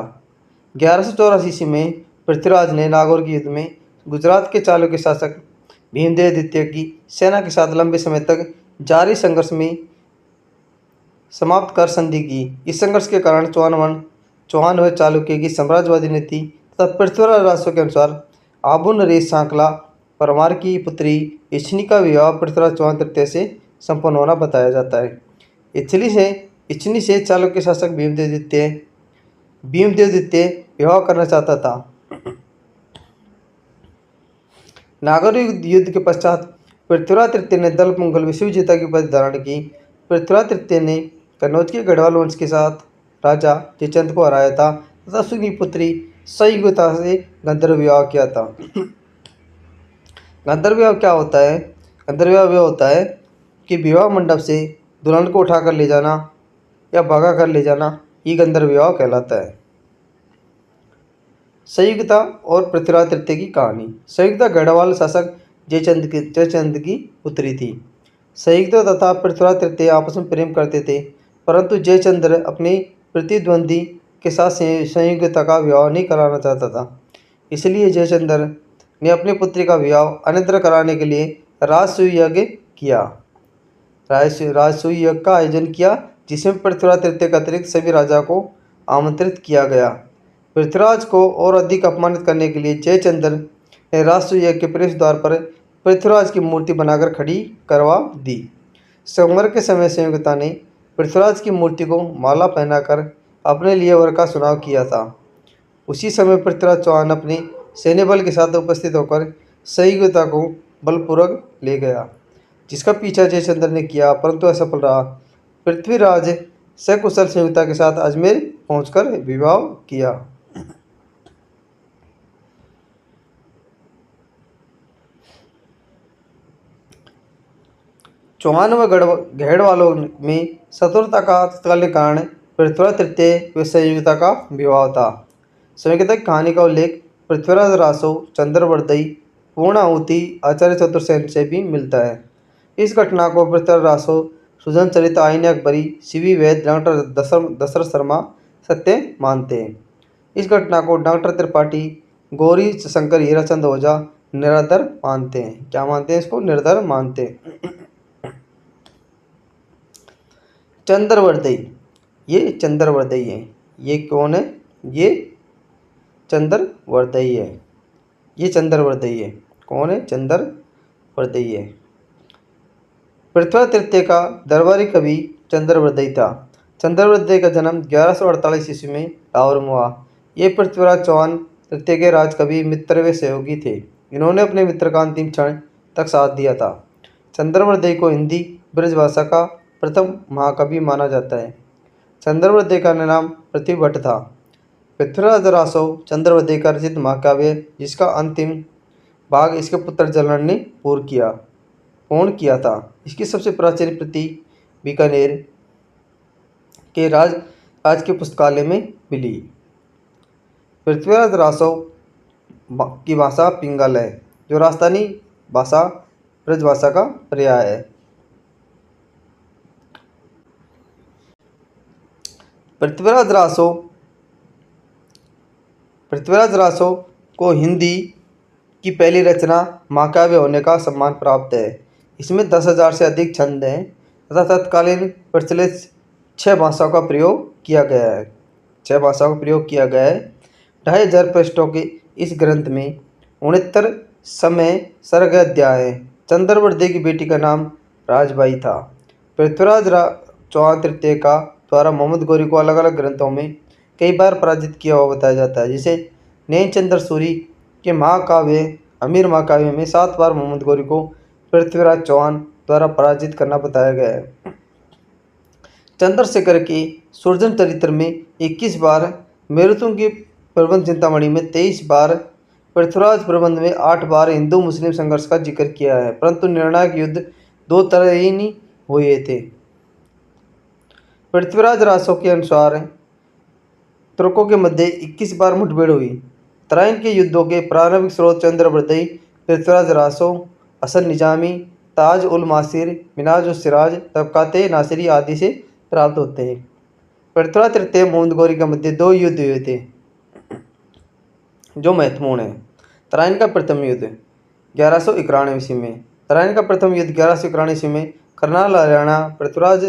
1184 ईस्वी में पृथ्वीराज ने नागौर के युद्ध में गुजरात के चालुक्य शासक भीमदेव द्वितीय की सेना के साथ लंबे समय तक जारी संघर्ष में समाप्त कर संधि की। इस संघर्ष के कारण चौहान व चालुक्य की साम्राज्यवादी नीति तथा पृथ्वीराज राजस्व के अनुसार आबू नरेश सांकला परमार की पुत्री इच्छनी का विवाह पृथ्वीराज चौहान तृतीय से संपन्न होना बताया जाता है। इच्छनी से चालुक्य शासक भीमदेव द्वितीय विवाह करना चाहता था। नागौर युद्ध के पश्चात पृथ्वीराज तृतीय ने दलपंगुल विश्व विजेता की उपाधि धारण की। पृथ्वीराज तृतीय ने कन्नौज के गढ़वाल वंश के साथ राजा जयचंद को हराया था तथा उसकी पुत्री सयुगता से गंधर्व विवाह किया था। गंधर्व विवाह क्या होता है? गंधर्व विवाह वह होता है कि विवाह मंडप से दुल्हन को उठाकर ले जाना या भगा कर ले जाना, ये गंधर्व विवाह कहलाता है। संयुक्ता और पृथ्वीराज तृतीय की कहानी। संयुक्ता गढ़वाल शासक जयचंद की पुत्री थी। संयुक्ता तथा पृथ्वीराज तृतीय आपस में प्रेम करते थे, परंतु जयचंद्र अपनी प्रतिद्वंदी के साथ संयुक्ता का विवाह नहीं कराना चाहता था। इसलिए जयचंद्र ने अपनी पुत्री का विवाह अन्यत्र कराने के लिए राजसूय यज्ञ किया। राजसूय यज्ञ का आयोजन किया जिसमें पृथ्वीराज तृतीय के अतिरिक्त सभी राजा को आमंत्रित किया गया। पृथ्वीराज को और अधिक अपमानित करने के लिए जयचंद्र ने राजसूय यज्ञ के प्रवेश द्वार पर पृथ्वीराज की मूर्ति बनाकर खड़ी करवा दी। संवर के समय संयुक्ता ने पृथ्वीराज की मूर्ति को माला पहनाकर अपने लिए वर का चुनाव किया था। उसी समय पृथ्वीराज चौहान अपने सैन्य बल के साथ उपस्थित होकर संयुक्ता को बलपूर्वक ले गया, जिसका पीछा जयचंद्र ने किया परंतु असफल रहा। पृथ्वीराज सकुशल संयुक्ता के साथ अजमेर पहुंचकर विवाह किया। चौहान व घेड़वालों में शत्रुता का तत्कालीन कारण पृथ्वीराज तृतीय व संयोगिता का विवाह था। संयोगिता की कहानी का उल्लेख पृथ्वीराज रासो, चंद्रवर्दई, पूर्णाहुति, आचार्य चतुर्सेन से भी मिलता है। इस घटना को पृथ्वीराज रासो, सुजन चरित, आईन अकबरी, सीवी वैद, डॉक्टर दशरथ शर्मा सत्य मानते हैं। इस घटना को डॉक्टर त्रिपाठी, गौरी शंकर, हीराचंद ओझा निराधार मानते हैं। क्या मानते हैं? इसको निराधार मानते हैं। चंद्रवर्दई, ये चंद्रवर्दई है। ये कौन है? ये चंद्रवर्दई है। ये चंद्रवर्दई है। कौन है? चंद्रवर्दई है। पृथ्वीराज तृतीय का दरबारी कवि चंद्रवर्दई था। चंद्रवर्दई का जन्म 1148 ईस्वी में लाहौर में हुआ। ये पृथ्वीराज चौहान तृतीय के राजकवि, मित्र व सहयोगी थे। इन्होंने अपने मित्र का अंतिम क्षण तक साथ दिया था। चंद्रवर्दई को हिंदी ब्रजभाषा का प्रथम महाकवि माना जाता है। चंद्रवर्दई का नाम पृथ्वी भट्ट था। पृथ्वीराज रासो चंद्रवर्दई का रचित महाकाव्य, जिसका अंतिम भाग इसके पुत्र जलाल ने पूर्ण किया था। इसकी सबसे प्राचीन प्रति बीकानेर के राज के पुस्तकालय में मिली। पृथ्वीराज रासो की भाषा पिंगल है, जो राजस्थानी भाषा ब्रजभाषा का पर्याय है। पृथ्वीराज रासो को हिंदी की पहली रचना महाकाव्य होने का सम्मान प्राप्त है। इसमें 10,000 से अधिक छंद हैं तथा तत्कालीन प्रचलित 6 भाषाओं का प्रयोग किया गया है। 6 भाषाओं का प्रयोग किया गया है। 2,500 पृष्ठों के इस ग्रंथ में 69 समय सर्ग अध्याय हैं। चंद्रवर्दई की बेटी का नाम राजबाई था। पृथ्वीराज चौहान तृतीय का द्वारा मोहम्मद गौरी को अलग अलग ग्रंथों में कई बार पराजित किया हुआ बताया जाता है। जिसे नैनचंद्र सूरी के महाकाव्य अमीर महाकाव्य में 7 बार मोहम्मद गौरी को पृथ्वीराज चौहान द्वारा पराजित करना बताया गया है। चंद्रशेखर के सुरजन चरित्र में 21 बार, मेरुतु के प्रबंध चिंतामणि में 23 बार, पृथ्वीराज प्रबंध में 8 बार हिंदू मुस्लिम संघर्ष का जिक्र किया है। परंतु निर्णायक युद्ध 2 तरह ही नहीं हुए थे। पृथ्वीराज रासो के अनुसार तुर्कों के मध्य 21 बार मुठभेड़ हुई। तराइन के युद्धों के प्रारंभिक स्रोत चंद्रवर्दई, पृथ्वीराज रासो, हसन निजामी, ताज उल मासिर, मिनाज उल सिराज, तबकाते नासिरी आदि से प्राप्त होते हैं। पृथ्वीराज तृतीय मोहम्मद गौरी के मध्य 2 युद्ध हुए थे जो महत्वपूर्ण है। तराइन का प्रथम युद्ध 1191 ईस्वी में। तराइन का प्रथम युद्ध 1191 ईस्वी में करनाल हरियाणा पृथ्वीराज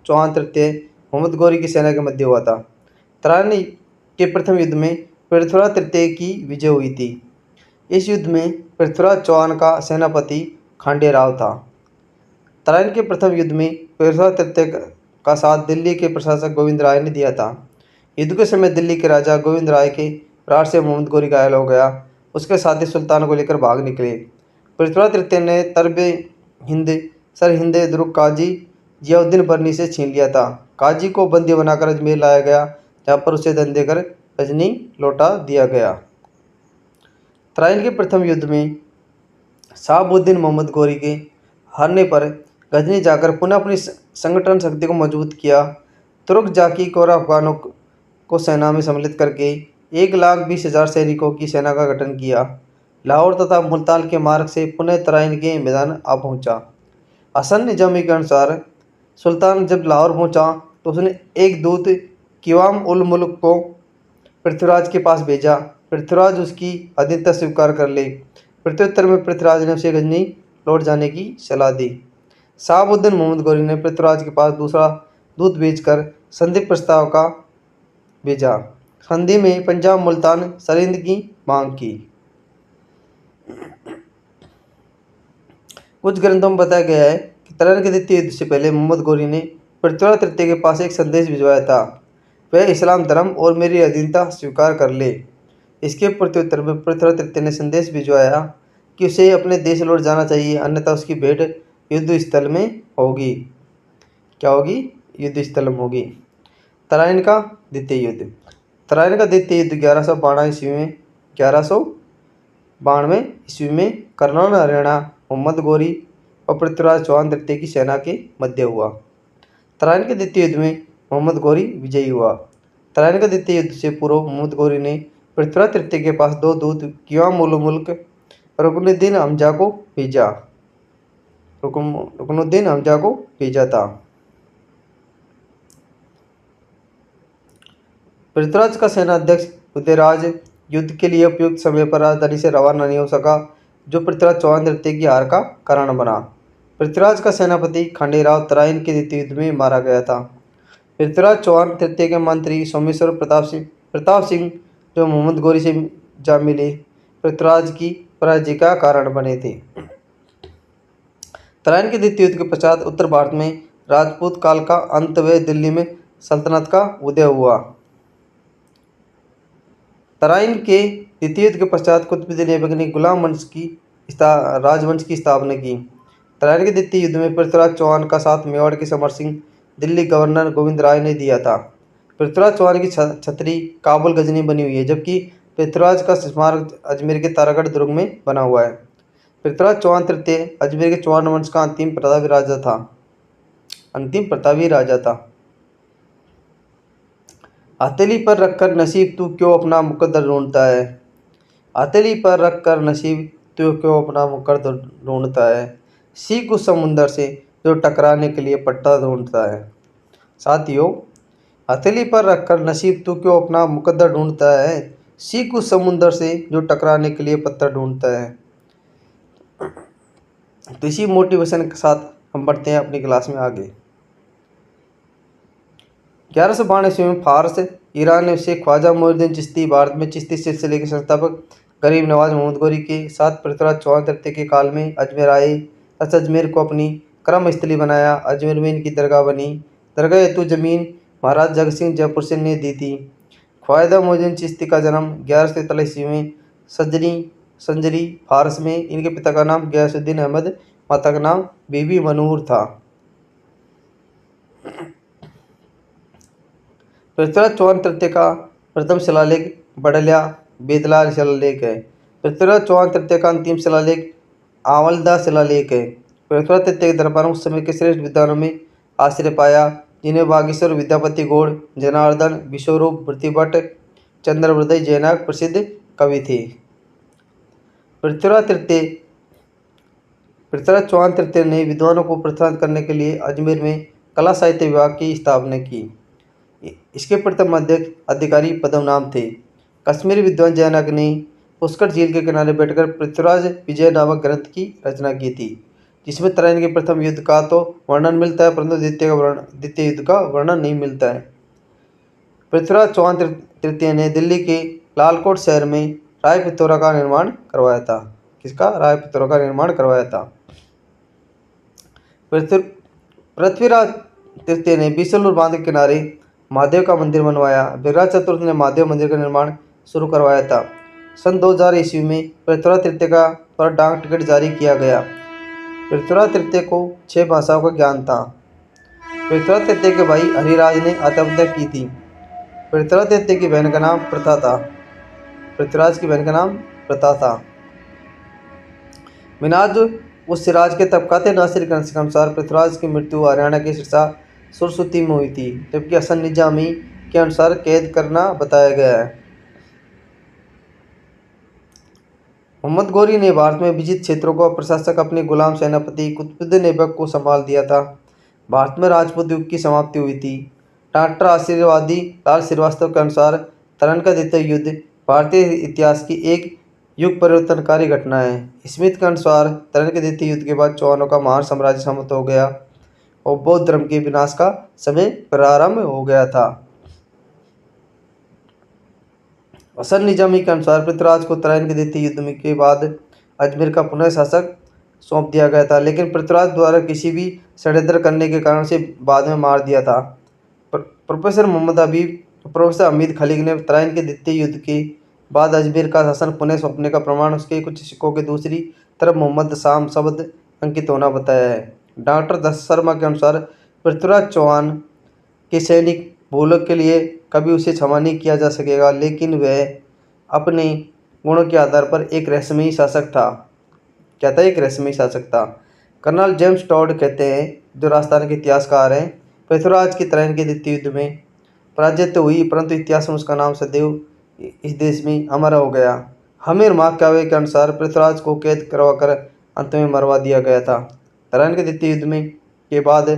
चौहान तृतीय मोहम्मद गौरी की सेना के मध्य हुआ था। तराइन के प्रथम युद्ध में पृथ्वीराज तृतीय की विजय हुई थी। इस युद्ध में पृथ्वीराज चौहान का सेनापति खांडे राव था। तराइन के प्रथम युद्ध में पृथ्वीराज तृतीय का साथ दिल्ली के प्रशासक गोविंद राय ने दिया था। युद्ध के समय दिल्ली के राजा गोविंद राय के प्रहार से मोहम्मद गौरी घायल हो गया। उसके साथी सुल्तान को लेकर भाग निकले। पृथ्वीराज तृतीय ने सरहिंद दुर्ग काजी जियाउद्दीन बर्नी से छीन लिया था। काजी को बंदी बनाकर अजमेर लाया गया, जहाँ पर उसे दंड देकर गजनी लौटा दिया गया। तराइन के प्रथम युद्ध में शहाबुद्दीन मोहम्मद गौरी के हारने पर गजनी जाकर पुनः अपनी संगठन शक्ति को मजबूत किया। तुर्क जाकी और अफगानों को सेना में सम्मिलित करके 1,20,000 सैनिकों की सेना का गठन किया। लाहौर तथा मुल्तान के मार्ग से पुनः तराइन के मैदान आ पहुंचा। हसन निजामी के अनुसार सुल्तान जब लाहौर पहुंचा तो उसने एक दूत किवाम उल मुल्क को पृथ्वीराज के पास भेजा। पृथ्वीराज उसकी अधीनता स्वीकार कर ले। प्रत्युत्तर में पृथ्वीराज ने उसे गजनी लौट जाने की सलाह दी। शहाबुद्दीन मोहम्मद गौरी ने पृथ्वीराज के पास दूसरा दूत भेजकर संधि प्रस्ताव का भेजा। संधि में पंजाब, मुल्तान, सरहिंद की मांग की। कुछ ग्रंथों में बताया गया है कि तराइन के द्वितीय युद्ध से पहले मोहम्मद गौरी ने पृथ्वीराज तृतीय के पास एक संदेश भिजवाया था, वह इस्लाम धर्म और मेरी अधीनता स्वीकार कर ले। इसके प्रत्युत्तर में पृथ्वीराज तृतीय ने संदेश भिजवाया कि उसे अपने देश लौट जाना चाहिए, अन्यथा उसकी भेंट युद्ध स्थल में होगी। क्या होगी? युद्ध स्थल में होगी। तराइन का द्वितीय युद्ध 1192 ईस्वी में करनाल हरियाणा मोहम्मद गौरी और पृथ्वीराज चौहान तृतीय की सेना के मध्य हुआ। तराइन के द्वितीय युद्ध में मोहम्मद गौरी विजयी हुआ। तराइन का द्वितीय युद्ध से पूर्व मोहम्मद गौरी ने पृथ्वीराज तृतीय के पास 2 दूत कियाम उल मुल्क रुकनुद्दीन हमजा को भेजा था। पृथ्वीराज का सेनाध्यक्ष उदयराज युद्ध के लिए उपयुक्त समय पर राजधानी से रवाना नहीं हो सका, जो पृथ्वीराज चौहान तृतीय की हार का कारण बना। पृथ्वीराज का सेनापति खंडेराव तराइन के द्वितीय युद्ध में मारा गया था। पृथ्वीराज चौहान तृतीय के मंत्री सोमेश्वर प्रताप सिंह जो मोहम्मद गौरी से जा मिले, पृथ्वीराज की पराजय का कारण बने थे। तराइन के द्वितीय युद्ध के पश्चात उत्तर भारत में राजपूत काल का अंत व दिल्ली में सल्तनत का उदय हुआ। तराइन के द्वितीय युद्ध के पश्चात कुतुबुद्दीन ऐबक ने गुलाम राजवंश की स्थापना की। तराइन के द्वितीय युद्ध में पृथ्वीराज चौहान का साथ मेवाड़ के समर सिंह दिल्ली गवर्नर गोविंद राय ने दिया था। पृथ्वीराज चौहान की छतरी काबुल गजनी बनी हुई है, जबकि पृथ्वीराज का स्मारक अजमेर के तारागढ़ दुर्ग में बना हुआ है। पृथ्वीराज चौहान तृतीय अजमेर के चौहान वंश का अंतिम प्रतापी राजा था। हथेली पर रखकर नसीब तू क्यों अपना मुकद्दर ढूंढता है। हथेली पर रखकर नसीब तू क्यों अपना मुकद्दर ढूंढता है। सीख उस समुंदर से जो टकराने के लिए पट्टा ढूंढता है। साथियों, हथेली पर रखकर नसीब तू क्यों अपना मुकद्दर ढूंढता है। सीख उस समुंदर से जो टकराने के लिए पत्थर ढूंढता है। तो इसी मोटिवेशन के साथ हम बढ़ते हैं अपनी क्लास में आगे। 1192 ईस्वी में फारस ईरान से ख्वाजा मोइनुद्दीन चिश्ती भारत में चिश्ती सिलसिले के संस्थापक गरीब नवाज मोहम्मद गौरी के साथ पृथ्वीराज चौहान तृतीय के काल में अजमेर आए। अजमेर को अपनी कर्म स्थली बनाया। अजमेर में इनकी दरगाह बनी। दरगाह हेतु जमीन महाराज जगत सिंह जयपुर से ने दी थी। ख्वाजा मोइनुद्दीन चिश्ती का जन्म 1143 ईस्वी में संजरी फारस में। इनके पिता का नाम गयासुद्दीन अहमद, माता का नाम बीबी मनूर था। पृथ्वीराज चौहान तृतीय का प्रथम शिलालेख बड़लिया बेदला शिलालेख है। पृथ्वीराज चौहान तृतीय का अंतिम शिलालेख आवलदा शिलालेख है। पृथ्वीराज तृतीय के दरबार में उस समय के श्रेष्ठ विद्वानों में आश्रय पाया, जिन्हें बागेश्वर विद्यापति गौड़, जनार्दन विश्वरूप प्रतिभट, चंद्रवृदय जैनाक प्रसिद्ध कवि थे। पृथ्वीराज चौहान तृतीय ने विद्वानों को प्रोत्साहित करने के लिए अजमेर में कला साहित्य विभाग की स्थापना की। इसके प्रथम अध्यक्ष अधिकारी पद्मनाभ थे। कश्मीरी विद्वान जैनाक ने पुष्कर झील के किनारे बैठकर पृथ्वीराज विजय नामक ग्रंथ की रचना की थी, जिसमें तराइन के प्रथम युद्ध का तो वर्णन मिलता है, परंतु द्वितीय युद्ध का वर्णन नहीं मिलता है। पृथ्वीराज चौहान तृतीय ने दिल्ली के लालकोट शहर में राय पिथौरा का निर्माण करवाया था। किसका? राय पिथौरा का निर्माण करवाया था। पृथ्वीराज तृतीय ने बिसलपुर बांध के किनारे महादेव का मंदिर बनवाया। विराट चतुर्थ ने महादेव मंदिर का निर्माण शुरू करवाया था। सन 2000 ईस्वी में पृथ्वीराज तृतीय का पर डाक टिकट जारी किया गया। पृथ्वीराज तृतीय को 6 भाषाओं का ज्ञान था। पृथ्वीराज तृतीय के भाई हरिराज ने आत्महत्या की थी। पृथ्वीराज तृतीय की बहन का नाम प्रथा था। पृथ्वीराज की बहन का नाम प्रथा था। मिनाज उस सिराज के तबकाते नासिर के अनुसार पृथ्वीराज की मृत्यु हरियाणा के सिरसा सुरसुती में हुई थी, जबकि हसन निजामी के अनुसार कैद करना बताया गया है। मोहम्मद गौरी ने भारत में विजित क्षेत्रों का प्रशासक अपने गुलाम सेनापति कुतुबुद्दीन ऐबक को संभाल दिया था। भारत में राजपूत युग की समाप्ति हुई थी। डॉक्टर आशीर्वादी लाल श्रीवास्तव के अनुसार तराइन का द्वितीय युद्ध भारतीय इतिहास की एक युग परिवर्तनकारी घटना है। स्मिथ के अनुसार तराइन के द्वितीय युद्ध के बाद चौहानों का महान साम्राज्य समाप्त हो गया और बौद्ध धर्म के विनाश का समय प्रारंभ हो गया था। हसन निजामी के अनुसार पृथ्वीराज को तराइन के द्वितीय युद्ध के बाद अजमेर का पुनः शासक सौंप दिया गया था, लेकिन पृथ्वीराज द्वारा किसी भी षड्यंत्र करने के कारण से बाद में मार दिया था। प्रोफेसर हमीद खलीक ने तराइन के द्वितीय युद्ध के बाद अजमेर का शासन पुनः सौंपने का प्रमाण उसके कुछ सिक्कों के दूसरी तरफ मोहम्मद शाम शब्द अंकित होना बताया है। डॉक्टर दस शर्मा के अनुसार पृथ्वीराज चौहान के सैनिक भूलों के लिए कभी उसे क्षमा नहीं किया जा सकेगा, लेकिन वह अपने गुणों के आधार पर एक रहस्यमयी शासक था। क्या था? एक रहस्यमयी शासक था। कर्नल जेम्स टॉड कहते हैं, जो राजस्थान के इतिहासकार हैं, पृथ्वीराज की तरैन के द्वितीय युद्ध में पराजय तो हुई, परंतु इतिहास में उसका नाम सदैव इस देश में अमर हो गया। हमीर महाकाव्य के अनुसार पृथ्वीराज को कैद करवाकर अंत में मरवा दिया गया था। तरैन के द्वितीय युद्ध में के बाद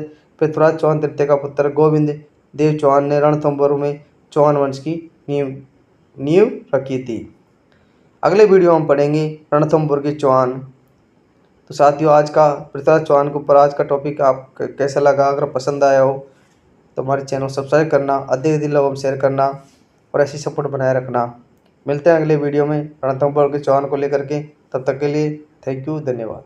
पृथ्वीराज चौहान तृतीय का पुत्र गोविंद देव चौहान ने रणथंभौर में चौहान वंश की नींव रखी थी। अगले वीडियो में हम पढ़ेंगे रणथंभौर के चौहान। तो साथियों, आज का पृथ्वीराज चौहान के ऊपर आज का टॉपिक आप कैसा लगा? अगर पसंद आया हो तो हमारे चैनल सब्सक्राइब करना, अधिक लोगों में शेयर करना और ऐसी सपोर्ट बनाए रखना। मिलते हैं अगले वीडियो में रणथंभौर के चौहान को लेकर के। तब तक के लिए थैंक यू, धन्यवाद।